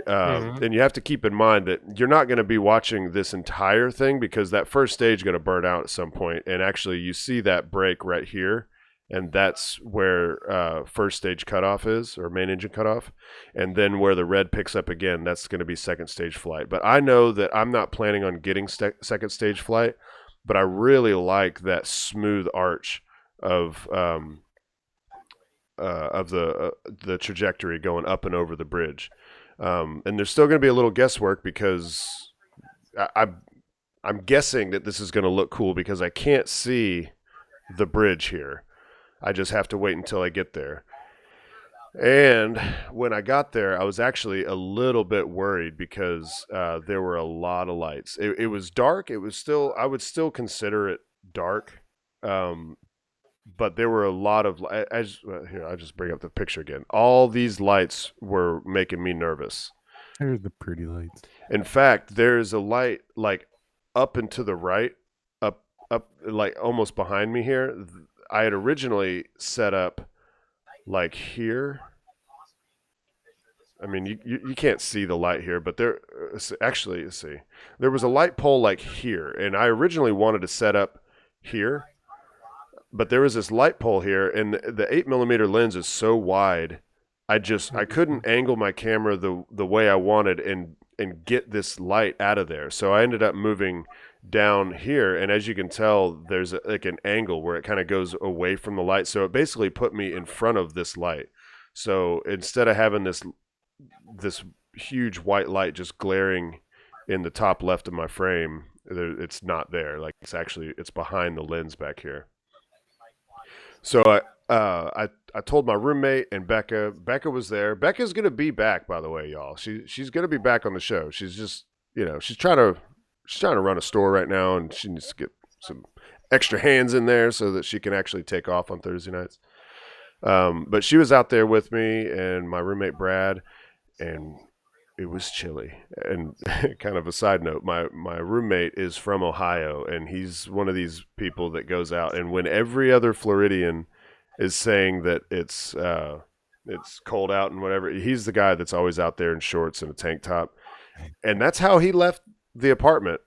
And you have to keep in mind that you're not going to be watching this entire thing because that first stage is going to burn out at some point. And actually, you see that break right here. And that's where first stage cutoff is, or main engine cutoff. And then where the red picks up again, that's going to be second stage flight. But I know that I'm not planning on getting second stage flight, but I really like that smooth arch of the trajectory going up and over the bridge. And there's still going to be a little guesswork because I'm guessing that this is going to look cool because I can't see the bridge here. I just have to wait until I get there. And when I got there, I was actually a little bit worried because there were a lot of lights. It was dark. I would still consider it dark. But there were a lot of here. I'll just bring up the picture again. All these lights were making me nervous. Here's the pretty lights. In fact, there's a light like up and to the right, up like almost behind me here. I had originally set up like here. I mean, you can't see the light here, but there actually, let's see. There was a light pole like here, and I originally wanted to set up here, but there was this light pole here, and the 8mm lens is so wide, I couldn't angle my camera the way I wanted and get this light out of there. So I ended up moving down here, and as you can tell, there's like an angle where it kind of goes away from the light. So it basically put me in front of this light. So instead of having this huge white light just glaring in the top left of my frame, It's not there. Like it's behind the lens back here. So I told my roommate and Becca. Becca was there. Becca's gonna be back, by the way, y'all. She's gonna be back on the show. She's just she's trying to run a store right now, and she needs to get some extra hands in there so that she can actually take off on Thursday nights. But she was out there with me and my roommate Brad, and it was chilly. And kind of a side note, my roommate is from Ohio, and he's one of these people that goes out, and when every other Floridian is saying that it's cold out and whatever, he's the guy that's always out there in shorts and a tank top. And that's how he left the apartment.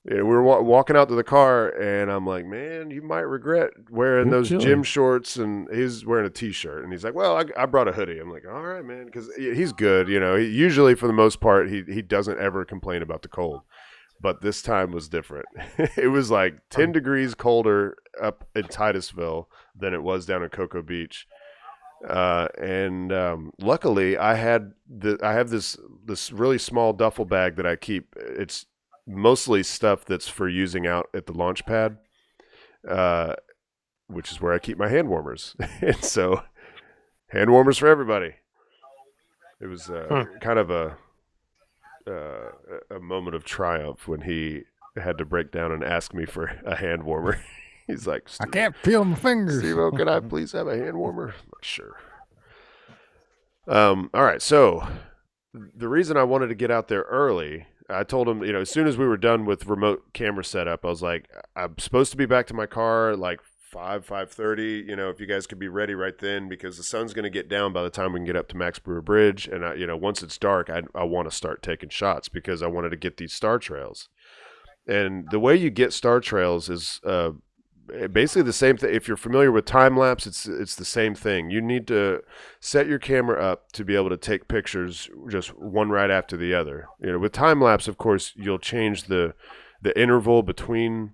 We were walking out to the car, and I'm like, man, you might regret wearing those gym shorts. And he's wearing a T-shirt, and he's like, well, I brought a hoodie. I'm like, all right, man, because he's good. Usually for the most part, he doesn't ever complain about the cold. But this time was different. It was like 10 degrees colder up in Titusville than it was down in Cocoa Beach. And luckily, I have this really small duffel bag that I keep. It's mostly stuff that's for using out at the launch pad, which is where I keep my hand warmers. And so, hand warmers for everybody. It was kind of a moment of triumph when he had to break down and ask me for a hand warmer. He's like, I can't feel my fingers. Steve-O, can I please have a hand warmer? I'm like, sure. All right. So the reason I wanted to get out there early, I told him, as soon as we were done with remote camera setup, I was like, I'm supposed to be back to my car at like 5:30. If you guys could be ready right then, because the sun's going to get down by the time we can get up to Max Brewer Bridge. And once it's dark, I want to start taking shots because I wanted to get these star trails. And the way you get star trails is basically the same thing. If you're familiar with time lapse, it's the same thing. You need to set your camera up to be able to take pictures just one right after the other. With time lapse, of course, you'll change the interval between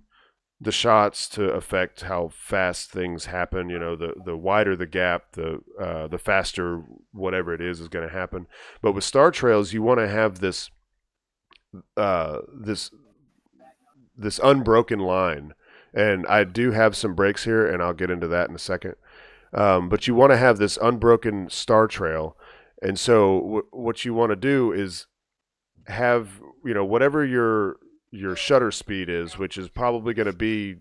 the shots to affect how fast things happen. The wider the gap, the faster whatever it is going to happen. But with star trails, you want to have this unbroken line. And I do have some breaks here, and I'll get into that in a second. But you want to have this unbroken star trail. And so what you want to do is have, whatever your shutter speed is, which is probably going to be,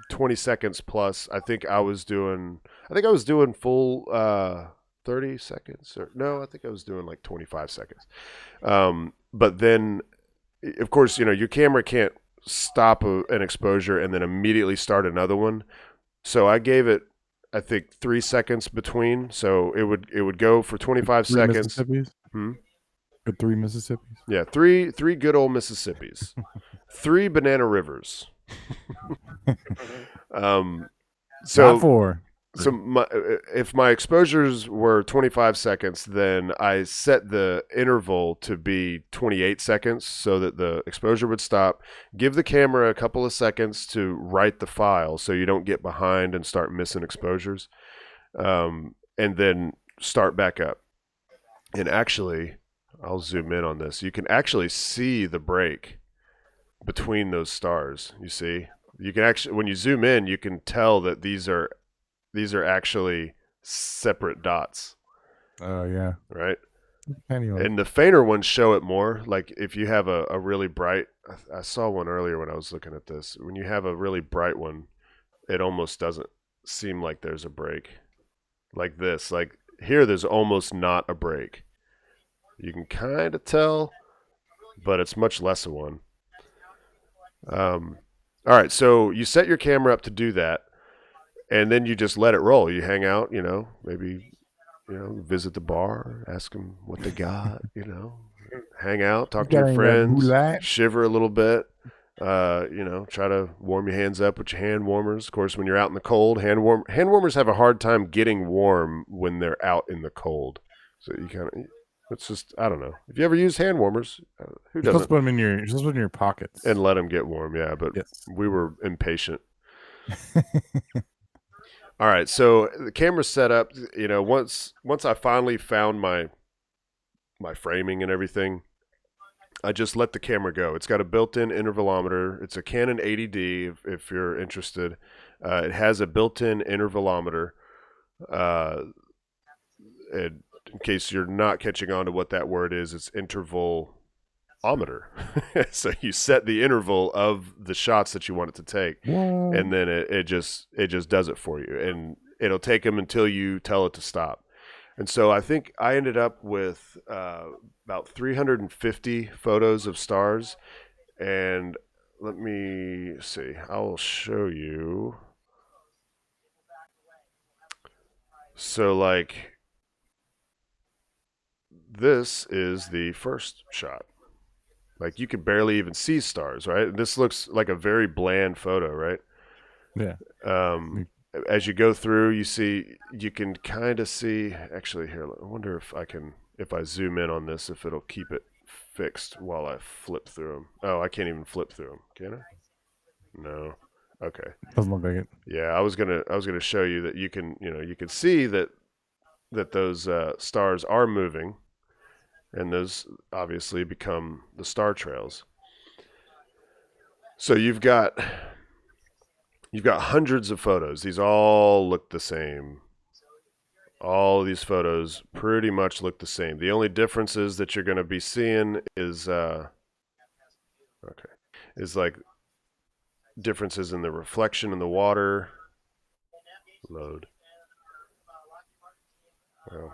20 seconds plus. I think I was doing full 30 seconds. I think I was doing like 25 seconds. But then, of course, your camera can't stop an exposure and then immediately start another one. So I gave it, I think, 3 seconds between. So it would go for 25 seconds. Good 3 Mississippis. Yeah, three good old Mississippis, 3 banana rivers. So not 4. So if my exposures were 25 seconds, then I set the interval to be 28 seconds so that the exposure would stop. Give the camera a couple of seconds to write the file so you don't get behind and start missing exposures, and then start back up. And actually, I'll zoom in on this. You can actually see the break between those stars. You see? You can actually, when you zoom in, you can tell that these are actually separate dots. Oh, yeah. Right? Anyway. And the fainter ones show it more. Like if you have a really bright, I saw one earlier when I was looking at this. When you have a really bright one, it almost doesn't seem like there's a break. Like this. Like here, there's almost not a break. You can kind of tell, but it's much less of one. All right, so you set your camera up to do that. And then you just let it roll. You hang out, maybe, visit the bar, ask them what they got, hang out, talk to your friends, shiver a little bit, try to warm your hands up with your hand warmers. Of course, when you're out in the cold, hand warmers have a hard time getting warm when they're out in the cold. So you kind of, it's just, I don't know. If you ever use hand warmers, who doesn't? You're supposed to put them in your pockets. And let them get warm, yeah, but yes. We were impatient. All right, so the camera's set up. Once I finally found my framing and everything, I just let the camera go. It's got a built-in intervalometer. It's a Canon 80D if you're interested. It has a built-in intervalometer. In case you're not catching on to what that word is, it's intervalometer. So you set the interval of the shots that you want it to take, What? and then it just does it for you, and it'll take them until you tell it to stop. And so I think I ended up with about 350 photos of stars. And let me see. I'll show you. So, like, this is the first shot. Like, you can barely even see stars, right? This looks like a very bland photo, right? Yeah. As you go through, you can kind of see. Actually, here, I wonder if I zoom in on this, if it'll keep it fixed while I flip through them. Oh, I can't even flip through them, can I? No. Okay. Doesn't look like it. Yeah, I was gonna show you that you can see that those stars are moving, and those obviously become the star trails. So you've got hundreds of photos. These all look the same. All of these photos pretty much look the same. The only differences that you're going to be seeing is like differences in the reflection in the water. Load. Oh.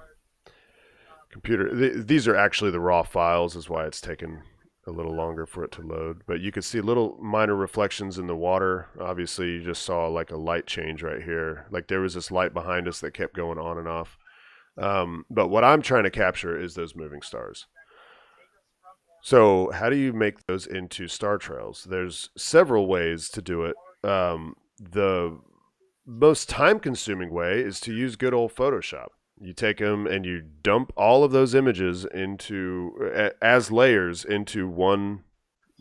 Computer. These are actually the raw files, is why it's taken a little longer for it to load. But you can see little minor reflections in the water. Obviously, you just saw like a light change right here. Like there was this light behind us that kept going on and off. But what I'm trying to capture is those moving stars. So how do you make those into star trails? There's several ways to do it. The most time-consuming way is to use good old Photoshop. You take them and you dump all of those images into as layers into one,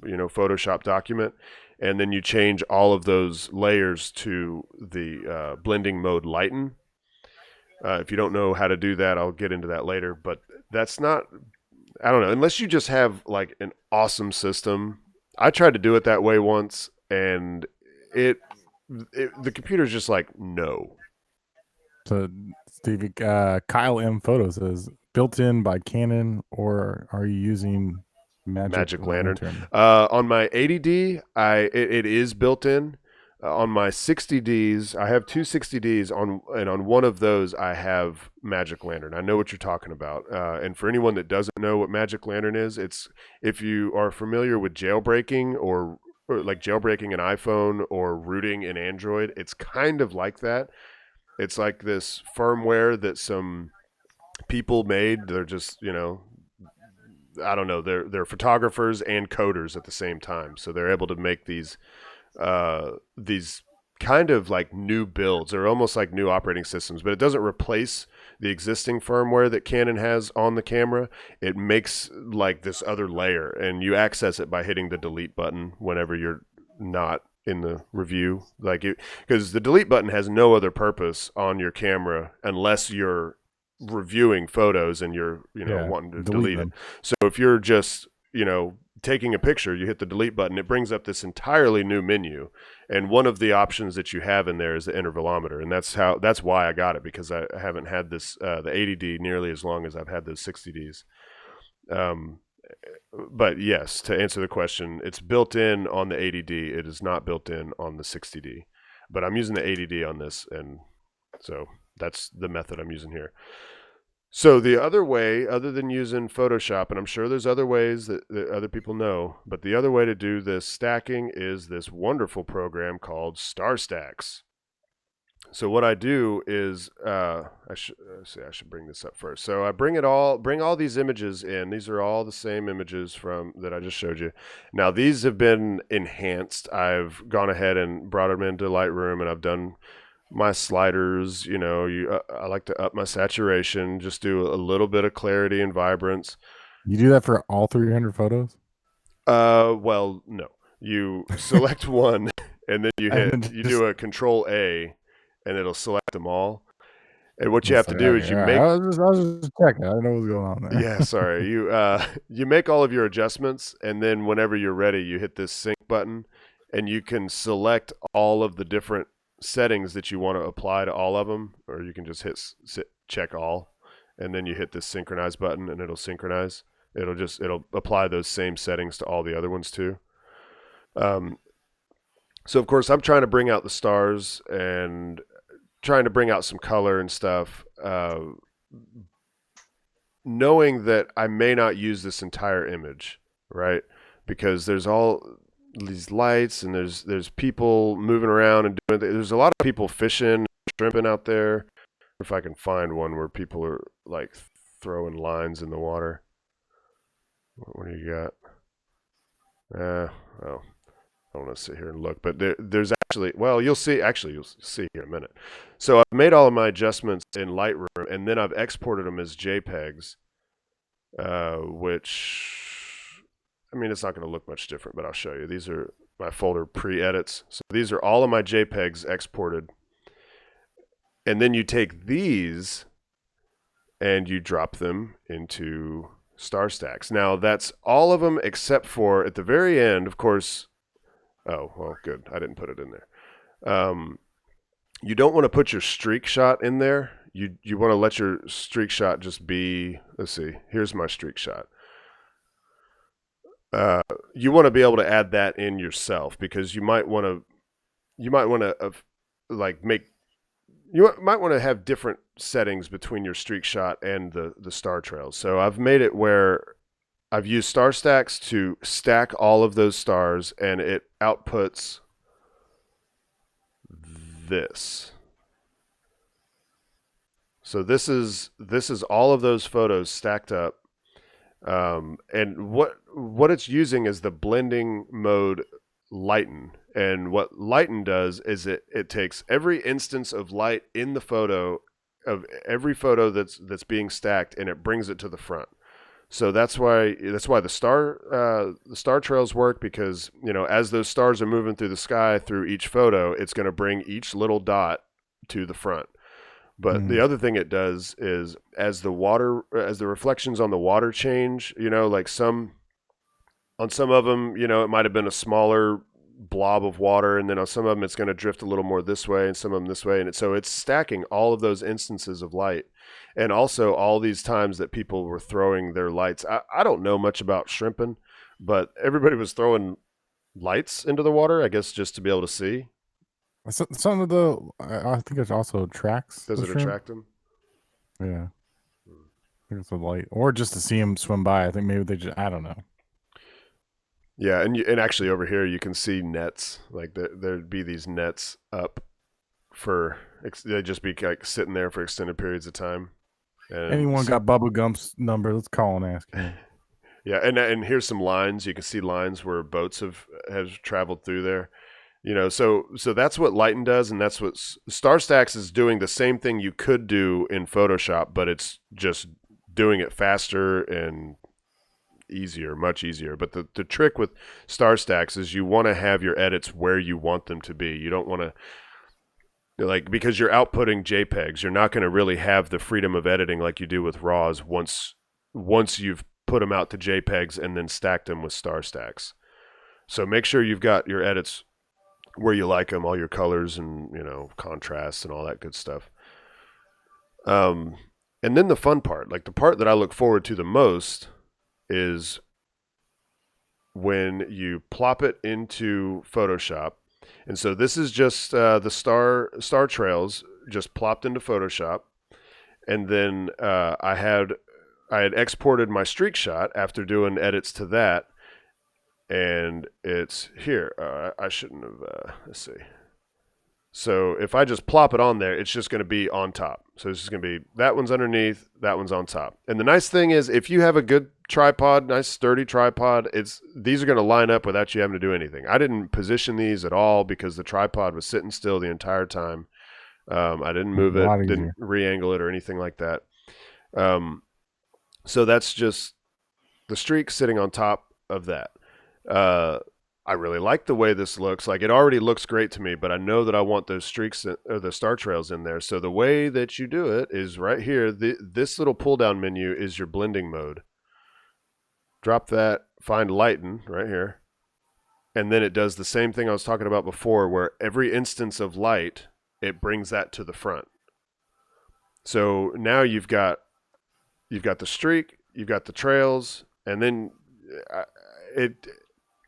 Photoshop document, and then you change all of those layers to the blending mode lighten. If you don't know how to do that, I'll get into that later. But that's not, I don't know, unless you just have like an awesome system. I tried to do it that way once, and the computer's just like, no. So, Stevie, Kyle M. Photo says, built in by Canon, or are you using Magic Lantern? On my 80D, it is built in. On my 60Ds, I have two 60Ds and on one of those I have Magic Lantern. I know what you're talking about. And for anyone that doesn't know what Magic Lantern is, it's if you are familiar with jailbreaking or like jailbreaking an iPhone or rooting an Android, it's kind of like that. It's like this firmware that some people made. They're just, I don't know. They're photographers and coders at the same time, so they're able to make these kind of like new builds. They're almost like new operating systems, but it doesn't replace the existing firmware that Canon has on the camera. It makes like this other layer, and you access it by hitting the delete button whenever you're not in the review, because the delete button has no other purpose on your camera unless you're reviewing photos and you're wanting to delete it. So if you're just taking a picture, you hit the delete button, it brings up this entirely new menu, and one of the options that you have in there is the intervalometer, and that's why I got it, because I haven't had this the 80D nearly as long as I've had those 60Ds. But yes, to answer the question, it's built in on the 80D. It is not built in on the 60D. But I'm using the 80D on this, and so that's the method I'm using here. So the other way, other than using Photoshop, and I'm sure there's other ways that other people know, but the other way to do this stacking is this wonderful program called StarStax. So what I do is, I should bring this up first. So I bring all these images in. These are all the same images that I just showed you. Now these have been enhanced. I've gone ahead and brought them into Lightroom, and I've done my sliders. I like to up my saturation, just do a little bit of clarity and vibrance. You do that for all 300 photos? Well, no. You select one, and then you do a Control A, and it'll select them all. And what you have to do is you make I was just checking. I don't know what's going on there. yeah, sorry. You make all of your adjustments, and then whenever you're ready, you hit this sync button, and you can select all of the different settings that you want to apply to all of them, or you can just check all, and then you hit this synchronize button, and it'll synchronize. It'll apply those same settings to all the other ones too. So of course I'm trying to bring out the stars and trying to bring out some color and stuff. Knowing that I may not use this entire image, right? Because there's all these lights and there's people moving around and doing. There's a lot of people fishing, shrimping out there. If I can find one where people are like throwing lines in the water. What do you got? I don't want to sit here and look, but there's actually, well, you'll see here in a minute. So I've made all of my adjustments in Lightroom, and then I've exported them as JPEGs, which, I mean, it's not going to look much different, but I'll show you. These are my folder pre-edits. So these are all of my JPEGs exported. And then you take these and you drop them into StarStax. Now, that's all of them except for, at the very end, of course. Oh, well, good. I didn't put it in there. You don't want to put your streak shot in there. You want to let your streak shot just be, let's see, here's my streak shot. You want to be able to add that in yourself, because you might want to have different settings between your streak shot and the star trails. So I've made it where I've used StarStax to stack all of those stars, and it outputs this. So this is all of those photos stacked up, and what it's using is the blending mode lighten. And what lighten does is it takes every instance of light in the photo, of every photo that's being stacked, and it brings it to the front. So that's why the star trails work, because as those stars are moving through the sky through each photo, it's going to bring each little dot to the front. But the other thing it does is as the reflections on the water change, like on some of them, it might have been a smaller blob of water, and then on some of them it's going to drift a little more this way and some of them this way, and so it's stacking all of those instances of light. And also all these times that people were throwing their lights. I don't know much about shrimping, but everybody was throwing lights into the water, I guess, just to be able to see. Some of the, I think it also attracts. Does it attract them? Yeah. I think it's a light. Or just to see them swim by. I think maybe they just, I don't know. Yeah, and actually over here you can see nets. Like there'd be these nets up they'd just be like sitting there for extended periods of time. And anyone got Bubba Gump's number? Let's call and ask him. Yeah, and here's some lines. You can see lines where boats have traveled through there. So that's what Lighten does, and that's what StarStax is doing. The same thing you could do in Photoshop, but it's just doing it faster and easier, much easier. But the trick with StarStax is you want to have your edits where you want them to be. You don't want to, because you're outputting JPEGs, you're not going to really have the freedom of editing like you do with RAWs once you've put them out to JPEGs and then stacked them with StarStax. So make sure you've got your edits where you like them, all your colors and contrasts and all that good stuff. And then the fun part, like the part that I look forward to the most, is when you plop it into Photoshop. And so this is just the star trails just plopped into Photoshop. And then I had exported my streak shot after doing edits to that. And it's here. I shouldn't have, let's see. So if I just plop it on there, it's just going to be on top. So it's just going to be, that one's underneath, that one's on top. And the nice thing is, if you have a good tripod, nice sturdy tripod, these are going to line up without you having to do anything. I didn't position these at all because the tripod was sitting still the entire time. I didn't move it, didn't re-angle it or anything like that. So that's just the streak sitting on top of that. I really like the way this looks. Like, it already looks great to me, but I know that I want those streaks or the star trails in there. So the way that you do it is right here. This little pull down menu is your blending mode. Drop that, find lighten right here. And then it does the same thing I was talking about before, where every instance of light, it brings that to the front. So now you've got the streak, you've got the trails, and then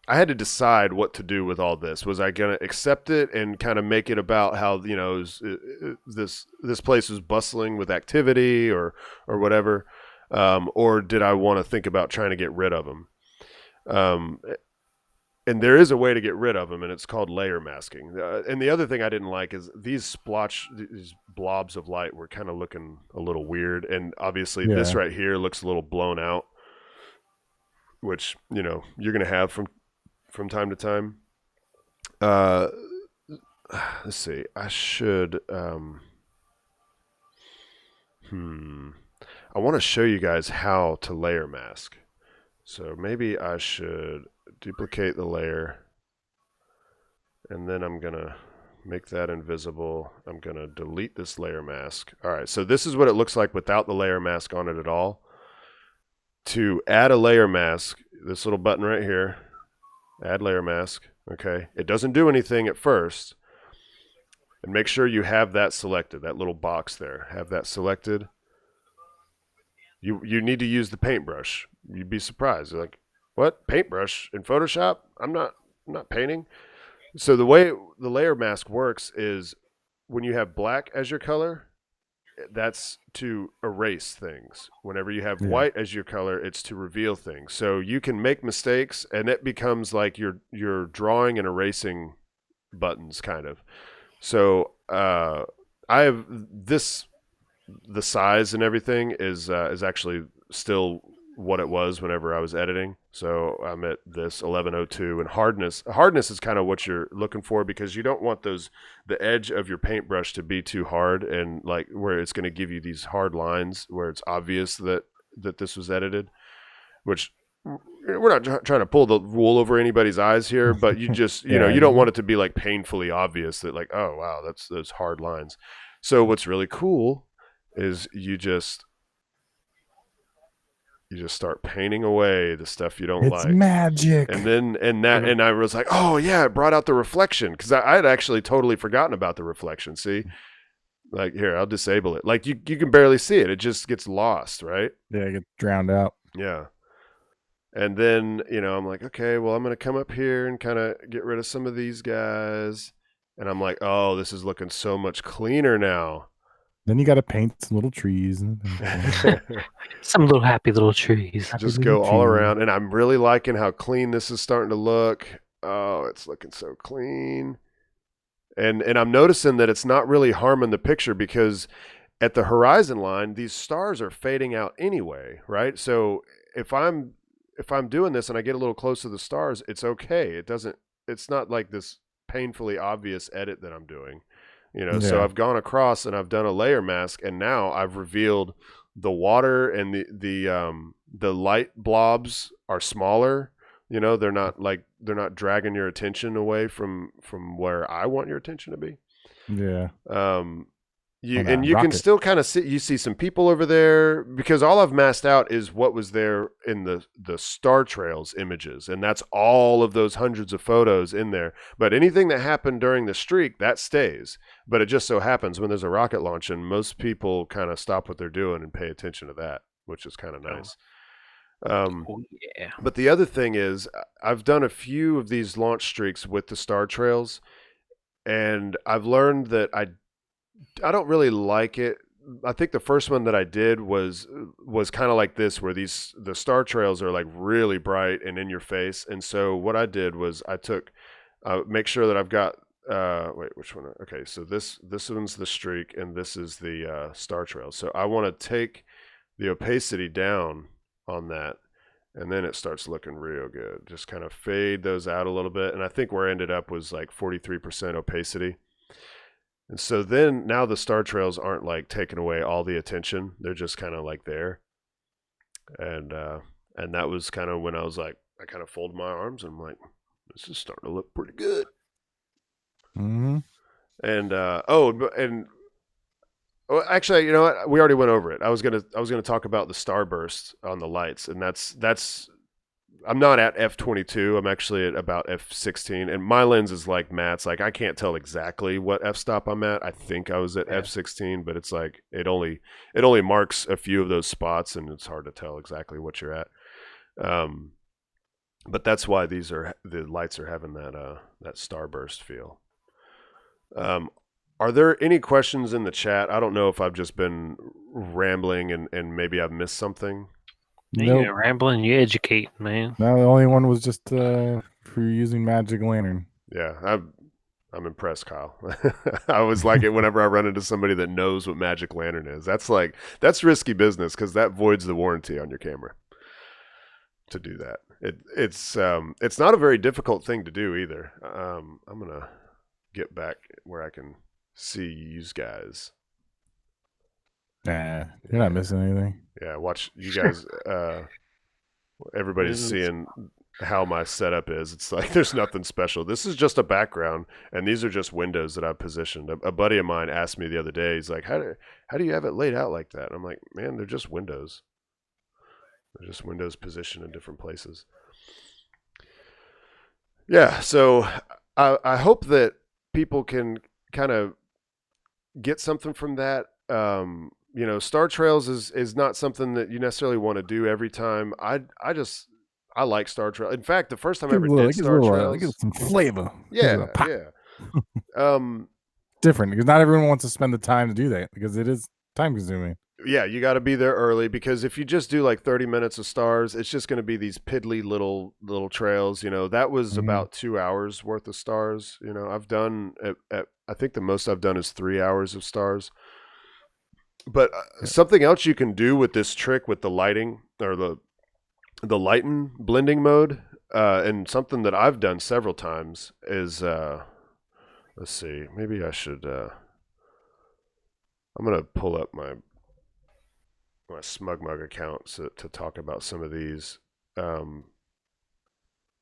I had to decide what to do with all this. Was I going to accept it and kind of make it about how, you know, this place was bustling with activity or whatever, or did I want to think about trying to get rid of them? And there is a way to get rid of them, and it's called layer masking. And the other thing I didn't like is these blobs of light were kind of looking a little weird. And obviously this right here looks a little blown out, which, you know, you're going to have from time to time. Let's see. I should... I want to show you guys how to layer mask. So maybe I should duplicate the layer, and then I'm going to make that invisible. I'm going to delete this layer mask. All right, so this is what it looks like without the layer mask on it at all. To add a layer mask, this little button right here, add layer mask, okay? It doesn't do anything at first. And make sure you have that selected, that little box there. Have that selected. You need to use the paintbrush. You'd be surprised. You're like, what? Paintbrush in Photoshop? I'm not painting. So the way the layer mask works is when you have black as your color, that's to erase things. Whenever you have white as your color, it's to reveal things. So you can make mistakes, and it becomes like you're drawing and erasing buttons, kind of. So I have this. The size and everything is actually still what it was whenever I was editing. So I'm at this 1102, and hardness is kind of what you're looking for, because you don't want the edge of your paintbrush to be too hard, and like where it's going to give you these hard lines where it's obvious that this was edited, which we're not trying to pull the wool over anybody's eyes here, but you just, you know, you don't want it to be like painfully obvious that like, oh wow, that's those hard lines. So what's really cool is you just start painting away the stuff you don't like. It's magic. And I was like, oh yeah, it brought out the reflection, because I had actually totally forgotten about the reflection. See, like here, I'll disable it. Like you can barely see it. It just gets lost, right? Yeah, it gets drowned out. Yeah. And then, you know, I'm like, okay, well, I'm going to come up here and kind of get rid of some of these guys. And I'm like, oh, this is looking so much cleaner now. Then you got to paint some little trees. Some little happy little trees. Just go all around. And I'm really liking how clean this is starting to look. Oh, it's looking so clean. And I'm noticing that it's not really harming the picture, because at the horizon line, these stars are fading out anyway, right? So if I'm doing this and I get a little close to the stars, it's okay. It's not like this painfully obvious edit that I'm doing. You know, so I've gone across and I've done a layer mask, and now I've revealed the water, and the light blobs are smaller. You know, they're not dragging your attention away from where I want your attention to be. Yeah. You can still kind of see some people over there, because all I've masked out is what was there in the Star Trails images, and that's all of those hundreds of photos in there. But anything that happened during the streak, that stays. But it just so happens when there's a rocket launch, and most people kind of stop what they're doing and pay attention to that, which is kind of nice. But the other thing is, I've done a few of these launch streaks with the Star Trails, and I've learned that I don't really like it. I think the first one that I did was kind of like this, where the Star Trails are like really bright and in your face. And so what I did was I took, make sure that I've got, wait, which one? Okay, so this one's the streak, and this is the Star Trails. So I want to take the opacity down on that, and then it starts looking real good. Just kind of fade those out a little bit. And I think where I ended up was like 43% opacity. And so then now the Star Trails aren't like taking away all the attention. They're just kind of like there. And that was kind of when I was like, I kind of folded my arms and I'm like, this is starting to look pretty good. Mm-hmm. And well, actually, you know what? We already went over it. I was gonna talk about the starburst on the lights, and that's. I'm not at f/22. I'm actually at about f/16, and my lens is like Matt's. Like I can't tell exactly what f-stop I'm at. I think I was at f/16, but it's like it only marks a few of those spots, and it's hard to tell exactly what you're at. But that's why the lights are having that starburst feel. Are there any questions in the chat? I don't know if I've just been rambling and maybe I've missed something. Nope. You rambling, you educate, man. No, the only one was just for using Magic Lantern. Yeah, I'm impressed, Kyle. I always like it whenever I run into somebody that knows what Magic Lantern is. That's risky business because that voids the warranty on your camera. To do that, it's not a very difficult thing to do either. I'm gonna get back where I can see you guys. Nah, you're not missing anything. Yeah, watch you guys. Everybody's seeing how my setup is. It's like there's nothing special. This is just a background, and these are just windows that I've positioned. A buddy of mine asked me the other day. He's like, "How do you have it laid out like that?" And I'm like, "Man, they're just windows. They're just windows positioned in different places." Yeah, so I hope that people can kind of get something from that. Star Trails is not something that you necessarily want to do every time. I like Star Trails. In fact, the first time I ever did Star Trails, it gives some flavor. yeah. Different because not everyone wants to spend the time to do that because it is time consuming. Yeah, you got to be there early because if you just do like 30 minutes of stars, it's just going to be these piddly little trails. That was about 2 hours worth of stars. I've done I think the most I've done is 3 hours of stars. But something else you can do with this trick with the lighting or the lighten blending mode, and something that I've done several times is let's see, maybe I should. I'm gonna pull up my SmugMug account to talk about some of these.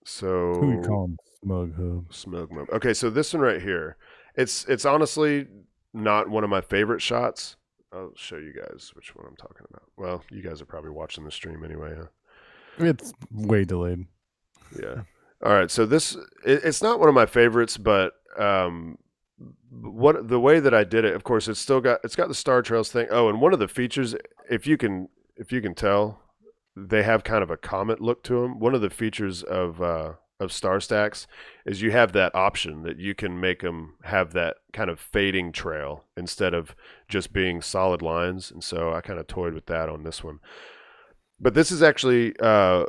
So Who we call him? SmugMug. Okay, so this one right here, it's honestly not one of my favorite shots. I'll show you guys which one I'm talking about. Well, you guys are probably watching the stream anyway, huh? It's way delayed. Yeah. All right. So it's not one of my favorites, but what the way that I did it, of course, it's got the Star Trails thing. Oh, and one of the features, if you can tell, they have kind of a comet look to them. One of the features of Star Stacks is you have that option that you can make them have that kind of fading trail instead of just being solid lines. And so I kind of toyed with that on this one. But this is actually, well,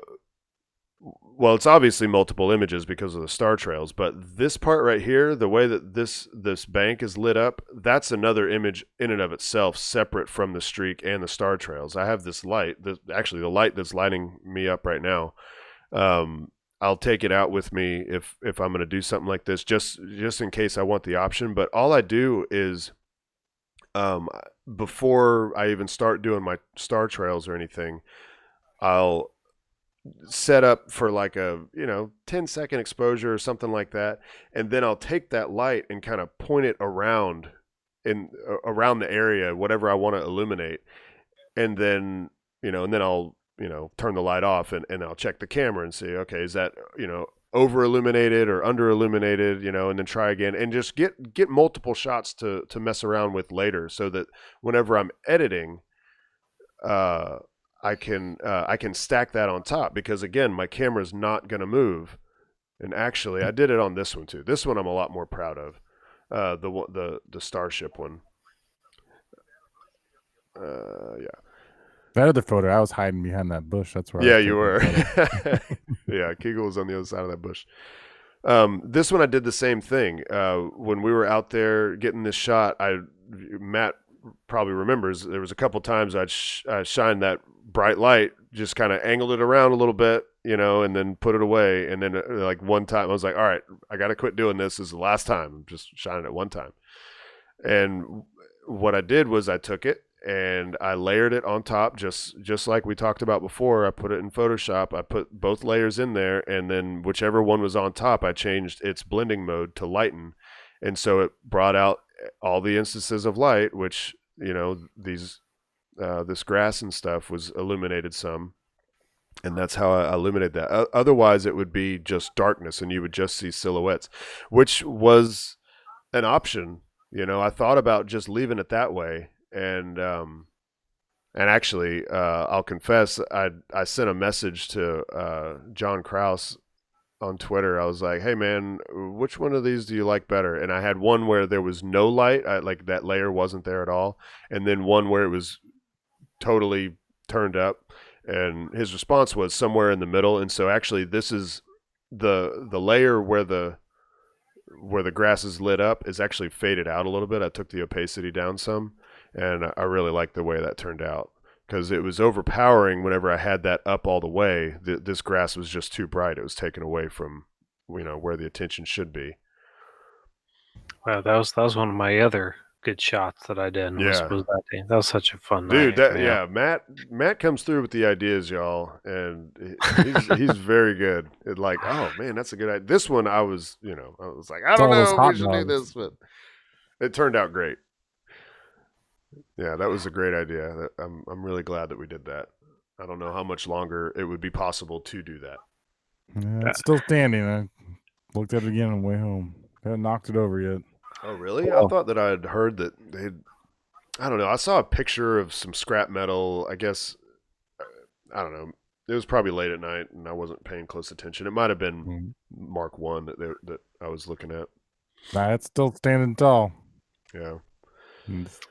it's obviously multiple images because of the star trails, but this part right here, the way that this bank is lit up, that's another image in and of itself, separate from the streak and the star trails. I have this light, actually the light that's lighting me up right now. I'll take it out with me if I'm going to do something like this, just in case I want the option. But all I do is, before I even start doing my star trails or anything, I'll set up for like a 10-second exposure or something like that, and then I'll take that light and kind of point it around the area, whatever I want to illuminate, and then I'll turn the light off and I'll check the camera and see, okay, is that over illuminated or under illuminated, and then try again and just get multiple shots to mess around with later, so that whenever I'm editing, I can stack that on top, because again, my camera's not going to move. And actually, I did it on this one too. This one I'm a lot more proud of. The Starship one. Yeah. That other photo, I was hiding behind that bush. That's where. Yeah, you were. Yeah, Kegel was on the other side of that bush. This one I did the same thing. When we were out there getting this shot, Matt probably remembers there was a couple times I'd shine that bright light, just kind of angled it around a little bit, and then put it away. And then like one time I was like, all right, I got to quit doing this. This is the last time. I'm just shining it one time. And what I did was I took it and I layered it on top, just like we talked about before. I put it in Photoshop. I put both layers in there, and then whichever one was on top, I changed its blending mode to lighten, and so it brought out all the instances of light, which these this grass and stuff was illuminated some, and that's how I illuminated that. Otherwise, it would be just darkness, and you would just see silhouettes, which was an option. I thought about just leaving it that way, and actually, I'll confess, I sent a message to John Krause on Twitter. I was like, "Hey man, which one of these do you like better?" And I had one where there was no light, like that layer wasn't there at all, and then one where it was totally turned up. And his response was somewhere in the middle. And so actually, this is the layer where the grass is lit up is actually faded out a little bit. I took the opacity down some, and I really liked the way that turned out, because it was overpowering whenever I had that up all the way. This grass was just too bright. It was taken away from where the attention should be. Wow, that was one of my other good shots that I did. Yeah. Was that day. That was such a fun Dude, night, man. Matt comes through with the ideas, y'all, and he's very good. It like, oh man, that's a good idea. This one, I was like, I It's don't all those know if hot we should do dogs. this, but it turned out great. Yeah, that was a great idea. I'm really glad that we did that. I don't know how much longer it would be possible to do that. Yeah, it's still standing. I looked at it again on the way home. Haven't knocked it over yet. Oh, really? I thought that I had heard that they'd. I don't know. I saw a picture of some scrap metal. I guess I don't know. It was probably late at night, and I wasn't paying close attention. It might have been Mark 1 that I was looking at. Nah, it's still standing tall. Yeah.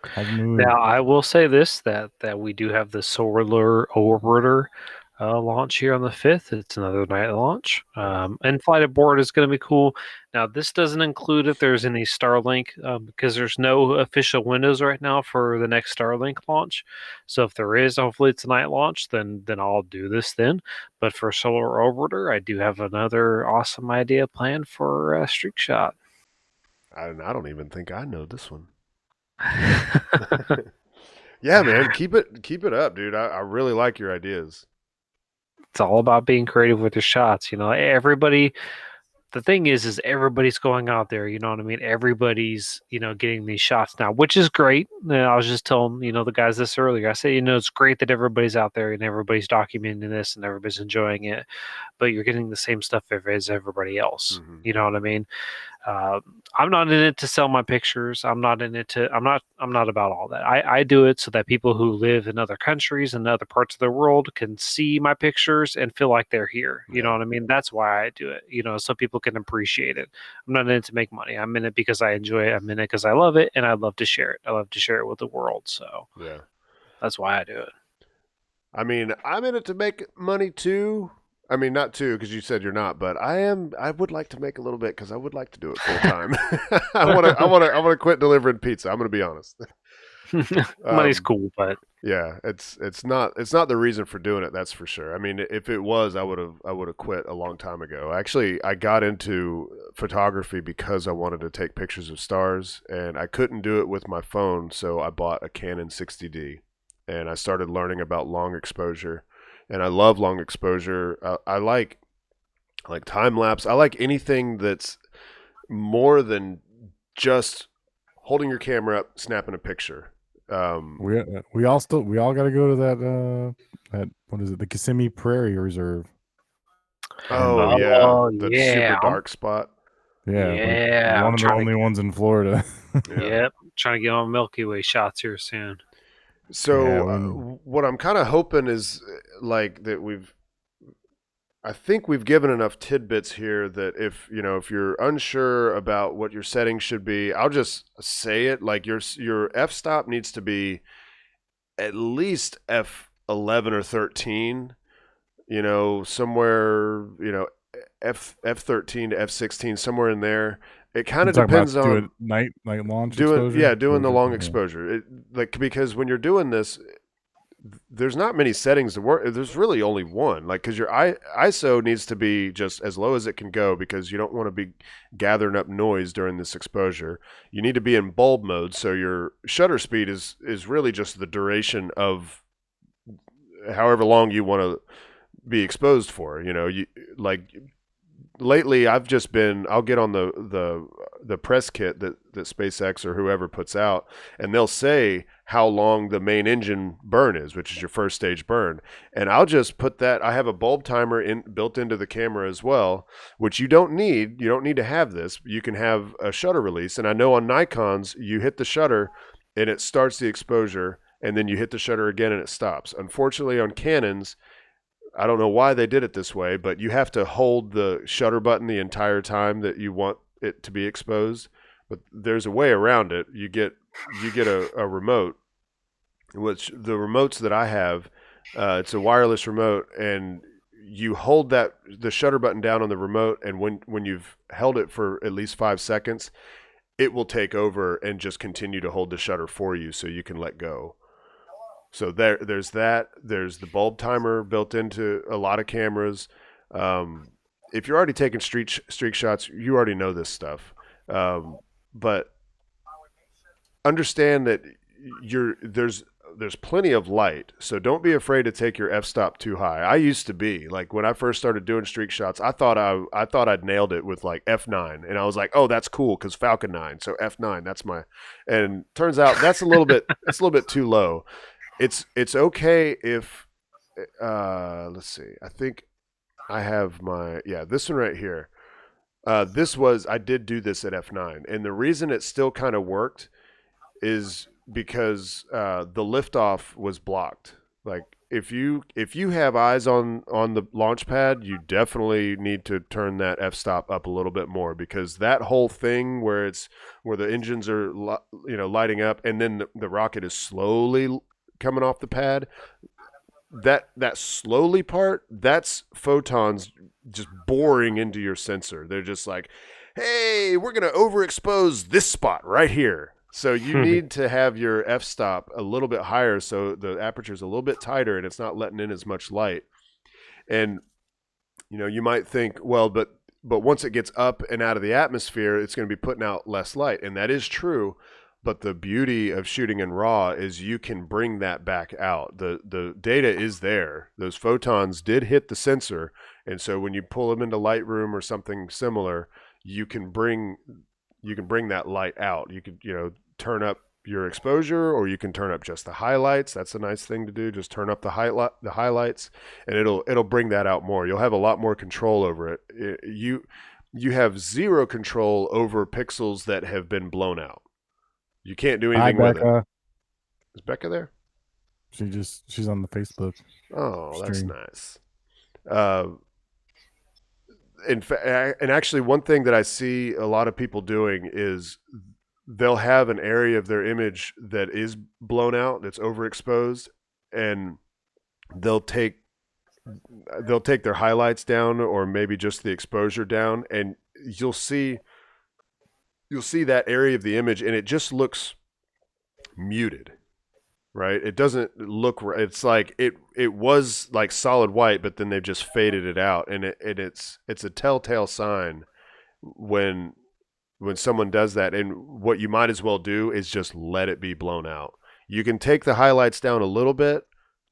Hasn't moved. Now, I will say this, that we do have the Solar Orbiter launch here on the 5th. It's another night launch. In-flight aboard is going to be cool. Now, this doesn't include if there's any Starlink, because there's no official windows right now for the next Starlink launch. So if there is, hopefully it's a night launch, then I'll do this then. But for Solar Orbiter, I do have another awesome idea planned for Streak Shot. I don't even think I know this one. Yeah, man, keep it up, dude. I really like your ideas. It's all about being creative with your shots. Everybody. The thing is everybody's going out there. You know what I mean? Everybody's getting these shots now, which is great. And I was just telling the guys this earlier. I said it's great that everybody's out there and everybody's documenting this and everybody's enjoying it, but you're getting the same stuff as everybody else. Mhm. You know what I mean? I'm not in it to sell my pictures. I'm not in it to. I'm not about all that. I do it so that people who live in other countries and other parts of the world can see my pictures and feel like they're here. You know what I mean? That's why I do it. So people can appreciate it. I'm not in it to make money. I'm in it because I enjoy it. I'm in it because I love it, and I love to share it. I love to share it with the world. So Yeah, that's why I do it. I mean, I'm in it to make money too. I mean, not too, because you said you're not, but I am. I would like to make a little bit because I would like to do it full time. I want to quit delivering pizza. I'm going to be honest. Money's cool, but yeah, it's not the reason for doing it. That's for sure. I mean, if it was, I would have quit a long time ago. Actually, I got into photography because I wanted to take pictures of stars, and I couldn't do it with my phone, so I bought a Canon 60D, and I started learning about long exposure. And I love long exposure. I like time lapse. I like anything that's more than just holding your camera up, snapping a picture. We all got to go to that what is it, the Kissimmee Prairie Reserve. Oh yeah, the yeah. super dark spot. Yeah, one of the only ones in Florida. Yep, trying to get on Milky Way shots here soon. So what I'm kind of hoping is like that I think we've given enough tidbits here that if you're unsure about what your settings should be, I'll just say it, like your f-stop needs to be at least f11 or 13, somewhere, f13 to f16, somewhere in there. It kind of depends on night launch exposure. Doing the long exposure. Because when you're doing this, there's not many settings to work. There's really only one, like, because your ISO needs to be just as low as it can go because you don't want to be gathering up noise during this exposure. You need to be in bulb mode, so your shutter speed is really just the duration of however long you want to be exposed for. You know, you like lately I've just been, I'll get on the press kit that SpaceX or whoever puts out, and they'll say how long the main engine burn is, which is your first stage burn. And I'll just put that, I have a bulb timer built into the camera as well, which you don't need. You don't need to have this. You can have a shutter release. And I know on Nikons, you hit the shutter and it starts the exposure, and then you hit the shutter again and it stops. Unfortunately, on Canons, I don't know why they did it this way, but you have to hold the shutter button the entire time that you want it to be exposed. But there's a way around it. You get a remote, which the remotes that I have, it's a wireless remote, and you hold the shutter button down on the remote, and when you've held it for at least 5 seconds, it will take over and just continue to hold the shutter for you so you can let go. So there's that. There's the bulb timer built into a lot of cameras. If you're already taking streak shots, you already know this stuff. But understand that there's plenty of light, so don't be afraid to take your f-stop too high. I used to be like, when I first started doing streak shots, I thought I'd nailed it with like f9, and I was like, oh, that's cool because Falcon 9, so f9, that's my. And turns out that's a little bit too low. It's okay if let's see. I think I have this one right here. I did do this at f9, and the reason it still kind of worked is because the liftoff was blocked. Like if you have eyes on the launch pad, you definitely need to turn that f-stop up a little bit more, because that whole thing where the engines are lighting up and then the rocket is slowly coming off the pad, that slowly part, that's photons just boring into your sensor. They're just like, hey, we're gonna overexpose this spot right here. So you need to have your f-stop a little bit higher so the aperture is a little bit tighter and it's not letting in as much light. And you might think, well, but once it gets up and out of the atmosphere, it's going to be putting out less light, and that is true. But the beauty of shooting in RAW is you can bring that back out. The data is there. Those photons did hit the sensor, and so when you pull them into Lightroom or something similar, you can bring that light out. You could turn up your exposure, or you can turn up just the highlights. That's a nice thing to do. Just turn up the highlights, and it'll bring that out more. You'll have a lot more control over it. You have zero control over pixels that have been blown out. You can't do anything with it. Is Becca there? She's on the Facebook. Oh, that's stream. nice. In fact, and actually, one thing that I see a lot of people doing is they'll have an area of their image that is blown out, that's overexposed, and they'll take their highlights down, or maybe just the exposure down, and you'll see that area of the image, and it just looks muted, right? It doesn't look. It's like it was like solid white, but then they've just faded it out, and it's a telltale sign when someone does that. And what you might as well do is just let it be blown out. You can take the highlights down a little bit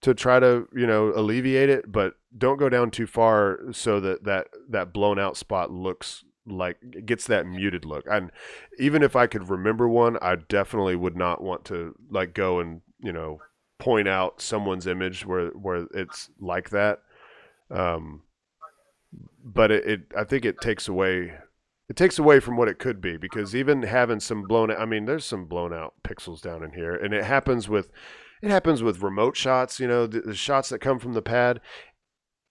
to try to alleviate it, but don't go down too far so that blown out spot looks like it gets that muted look. And even if I could remember one, I definitely would not want to like go and point out someone's image where it's like that. But I think it takes away from what it could be, because even having some blown out, I mean, there's some blown out pixels down in here, and it happens with remote shots. The shots that come from the pad.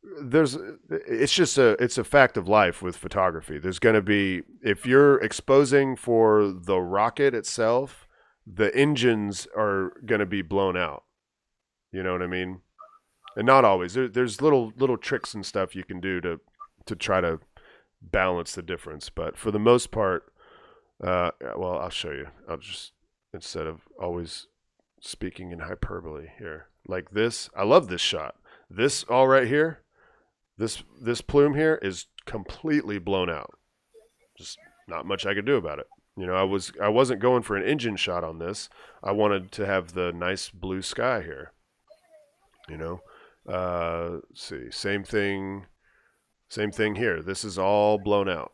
It's a fact of life with photography. There's going to be, if you're exposing for the rocket itself, the engines are going to be blown out. You know what I mean? And not always. There's little tricks and stuff you can do to try to balance the difference. But for the most part, well, I'll show you. I'll just, instead of always speaking in hyperbole here, Like this, I love this shot. This all right here, this plume here is completely blown out. Just not much I could do about it. I wasn't going for an engine shot on this. I wanted to have the nice blue sky here. Let's see, same thing here. This is all blown out,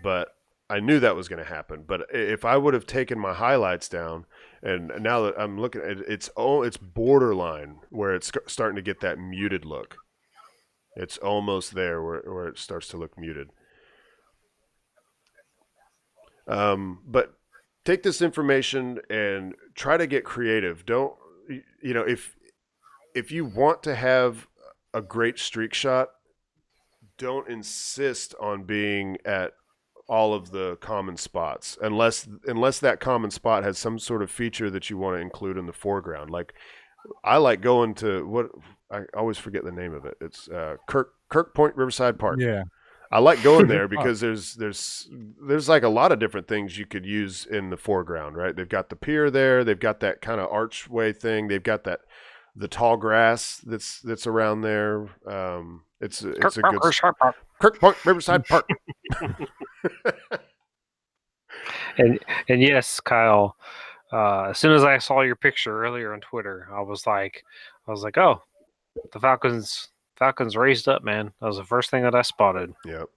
but I knew that was going to happen. But if I would have taken my highlights down, and now that I'm looking at it, it's borderline where it's starting to get that muted look. It's almost there where it starts to look muted. But take this information and try to get creative. Don't, if you want to have a great streak shot, don't insist on being at all of the common spots unless that common spot has some sort of feature that you want to include in the foreground. Like I like going to what I always forget the name of it. It's Kirk Point Riverside Park. Yeah. I like going there because there's like a lot of different things you could use in the foreground, right? They've got the pier there, they've got that kind of archway thing, they've got the tall grass that's around there. It's a good Kirk Point Riverside Park. And yes, Kyle. As soon as I saw your picture earlier on Twitter, I was like, oh, the Falcons raised up, man. That was the first thing that I spotted. Yep.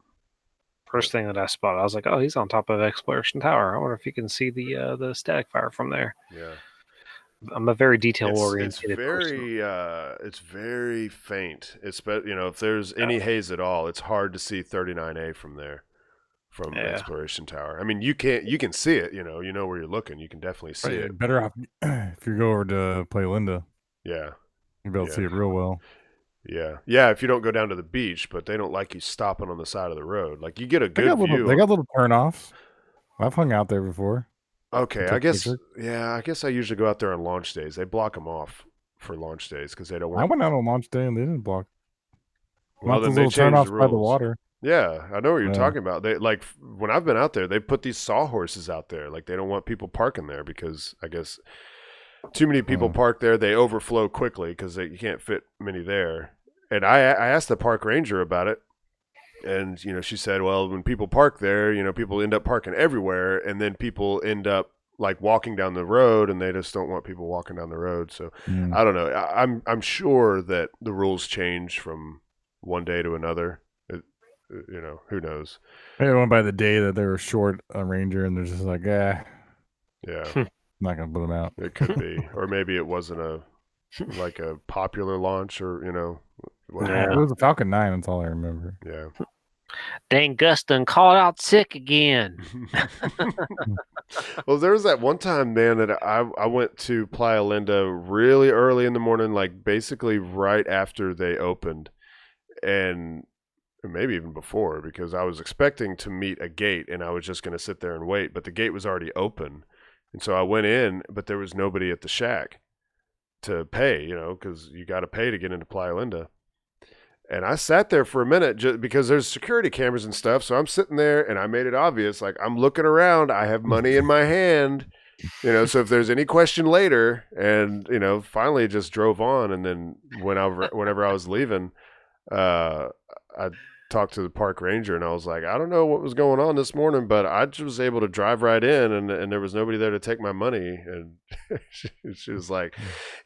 First thing that I spotted. I was like, oh, he's on top of Exploration Tower. I wonder if you can see the static fire from there. Yeah. I'm a very detail oriented it's very faint. If there's any haze at all, it's hard to see 39A from there, from Exploration Tower. I mean, you can see it. You know where you're looking. You can definitely see it. Better off if you go over to Playa Linda. Yeah, you'll be able to see it real well. Yeah. If you don't go down to the beach, but they don't like you stopping on the side of the road. Like you get a good view. They got little turnoffs. I've hung out there before. Okay, I guess I usually go out there on launch days. They block them off for launch days because they don't want. I went out on launch day and they didn't block. Well, then they changed the rules by the water. Yeah, I know what you're talking about. They like when I've been out there, they put these sawhorses out there. Like they don't want people parking there because I guess too many people park there. They overflow quickly because you can't fit many there. And I asked the park ranger about it. And, she said, well, when people park there, people end up parking everywhere. And then people end up like walking down the road and they just don't want people walking down the road. So I don't know. I'm sure that the rules change from one day to another. Who knows? Maybe it went by the day that they were short a ranger and they're just like, yeah, I'm not going to put them out. It could be. Or maybe it wasn't a popular launch or, It was a Falcon 9. That's all I remember. Yeah. Dang, Guston called out sick again. Well, there was that one time, man, that I went to Playa Linda really early in the morning, like basically right after they opened, and maybe even before, because I was expecting to meet a gate and I was just going to sit there and wait, but the gate was already open. And so I went in, but there was nobody at the shack to pay, because you got to pay to get into Playa Linda. And I sat there for a minute just because there's security cameras and stuff. So I'm sitting there and I made it obvious, like I'm looking around. I have money in my hand, so if there's any question later, and, finally just drove on. And then whenever I was leaving, I talked to the park ranger and I was like, I don't know what was going on this morning, but I just was able to drive right in and there was nobody there to take my money. And she was like,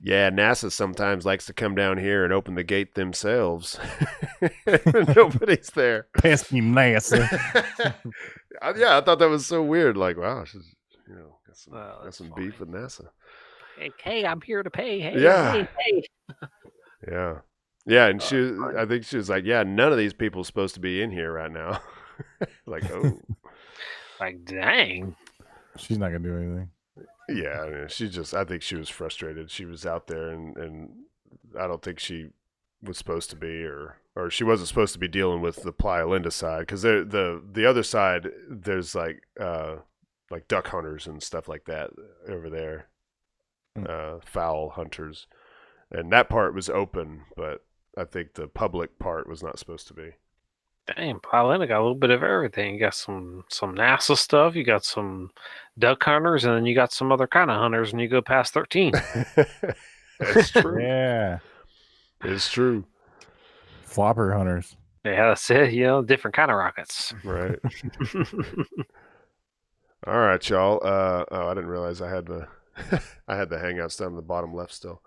yeah, NASA sometimes likes to come down here and open the gate themselves. Nobody's there. Pesky NASA. I thought that was so weird. Like, wow, she's, got some beef with NASA. Hey, I'm here to pay. Hey, yeah. Hey. Yeah. Yeah, and I think she was like, yeah, none of these people are supposed to be in here right now. Like, oh. Like, dang. She's not going to do anything. Yeah, I mean, I think she was frustrated. She was out there and I don't think she was supposed to be, or she wasn't supposed to be dealing with the Playa Linda side, because the other side, there's like duck hunters and stuff like that over there, fowl hunters. And that part was open, but I think the public part was not supposed to be. Dang, Playa Linda got a little bit of everything. You got some NASA stuff, you got some duck hunters, and then you got some other kind of hunters when you go past 13. It's true. Yeah. It's true. Flopper hunters. Yeah, that's it. Different kind of rockets. Right. All right, y'all. I didn't realize I had the I had the hangouts down in the bottom left still.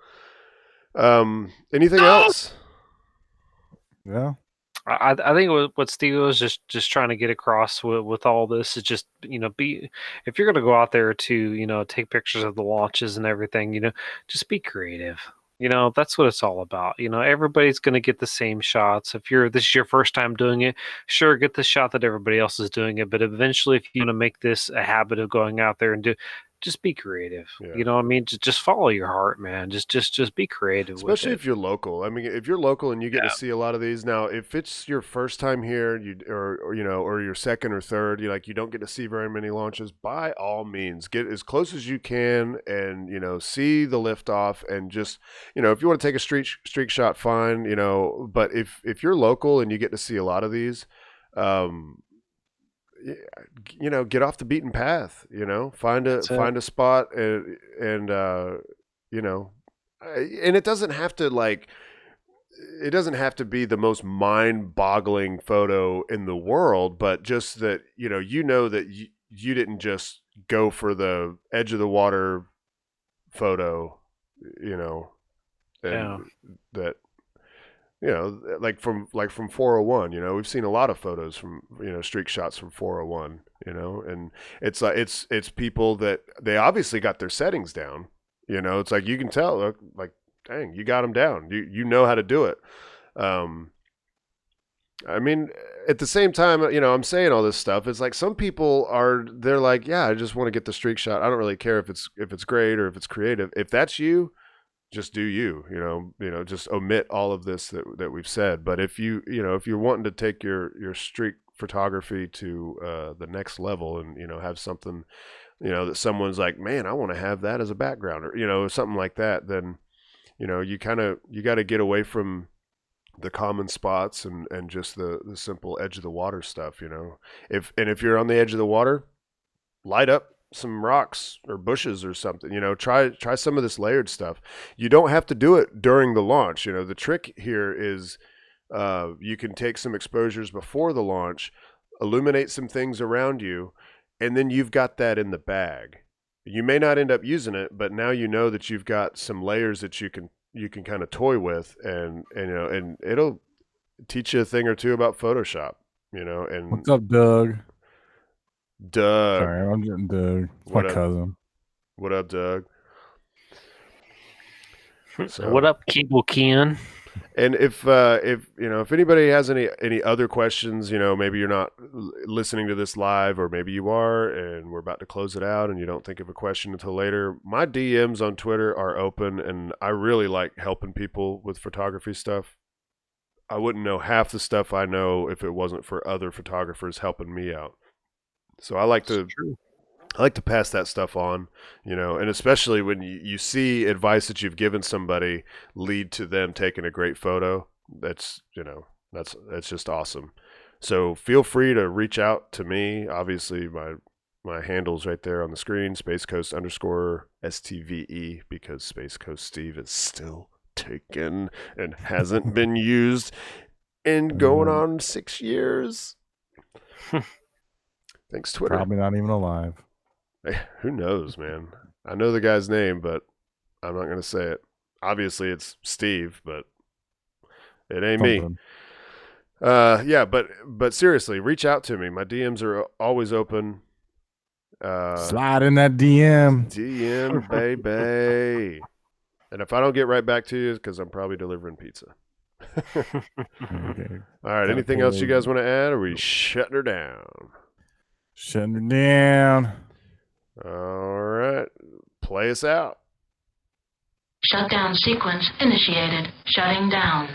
Anything else? Yeah. I think what Steve was just trying to get across with all this is just be if you're going to go out there to take pictures of the launches and everything, just be creative. That's what it's all about. Everybody's going to get the same shots. If this is your first time doing it, sure, get the shot that everybody else is doing it. But eventually, if you want to make this a habit of going out there and just be creative. Yeah. You know what I mean? Just follow your heart, man. Just be creative Especially with if you're local. I mean, if you're local and you get to see a lot of these now, if it's your first time here, or your second or third, you don't get to see very many launches. By all means, get as close as you can, and see the liftoff, and just if you want to take a streak shot, fine. But if you're local and you get to see a lot of these, get off the beaten path. Find a spot, and it doesn't have to be the most mind-boggling photo in the world, but just that that you didn't just go for the edge of the water photo, and Yeah. that like from 401, we've seen a lot of photos from streak shots from 401, and it's like it's people that they obviously got their settings down. It's like you can tell, like, dang, you got them down. You know how to do it. I mean, at the same time, I'm saying all this stuff. It's like some people they're like, yeah, I just want to get the streak shot. I don't really care if it's great or if it's creative. If that's you, just do you. Just omit all of this that we've said. But if if you're wanting to take your streak photography to the next level, and have something that someone's like, man, I want to have that as a background, or something like that, then you got to get away from the common spots and just the simple edge of the water stuff. If you're on the edge of the water, light up some rocks or bushes or something. Try some of this layered stuff. You don't have to do it during the launch. The trick here is you can take some exposures before the launch, illuminate some things around you, and then you've got that in the bag. You may not end up using it, but now that you've got some layers that you can kind of toy with, and it'll teach you a thing or two about Photoshop. And What's up, Doug? Doug. Sorry, I'm getting Doug. It's What my up? cousin. What up, Doug? So, What up, Cable Ken? And if anybody has any other questions, maybe you're not listening to this live, or maybe you are, and we're about to close it out, and you don't think of a question until later, my DMs on Twitter are open, and I really like helping people with photography stuff. I wouldn't know half the stuff I know if it wasn't for other photographers helping me out. So I like to pass that stuff on, and especially when you see advice that you've given somebody lead to them taking a great photo. That's just awesome. So feel free to reach out to me. Obviously, my handle's right there on the screen, SpaceCoast_STVE, because Space Coast Steve is still taken and hasn't been used in going on 6 years. Thanks, Twitter. Probably not even alive. Hey, who knows, man? I know the guy's name, but I'm not going to say it. Obviously, it's Steve, but it ain't me. Yeah, but seriously, reach out to me. My DMs are always open. Slide in that DM. DM, baby. And if I don't get right back to you, it's because I'm probably delivering pizza. Okay. All right. Anything else you guys want to add, or are we shutting her down? Shutting her down. All right. Play us out. Shutdown sequence initiated. Shutting down.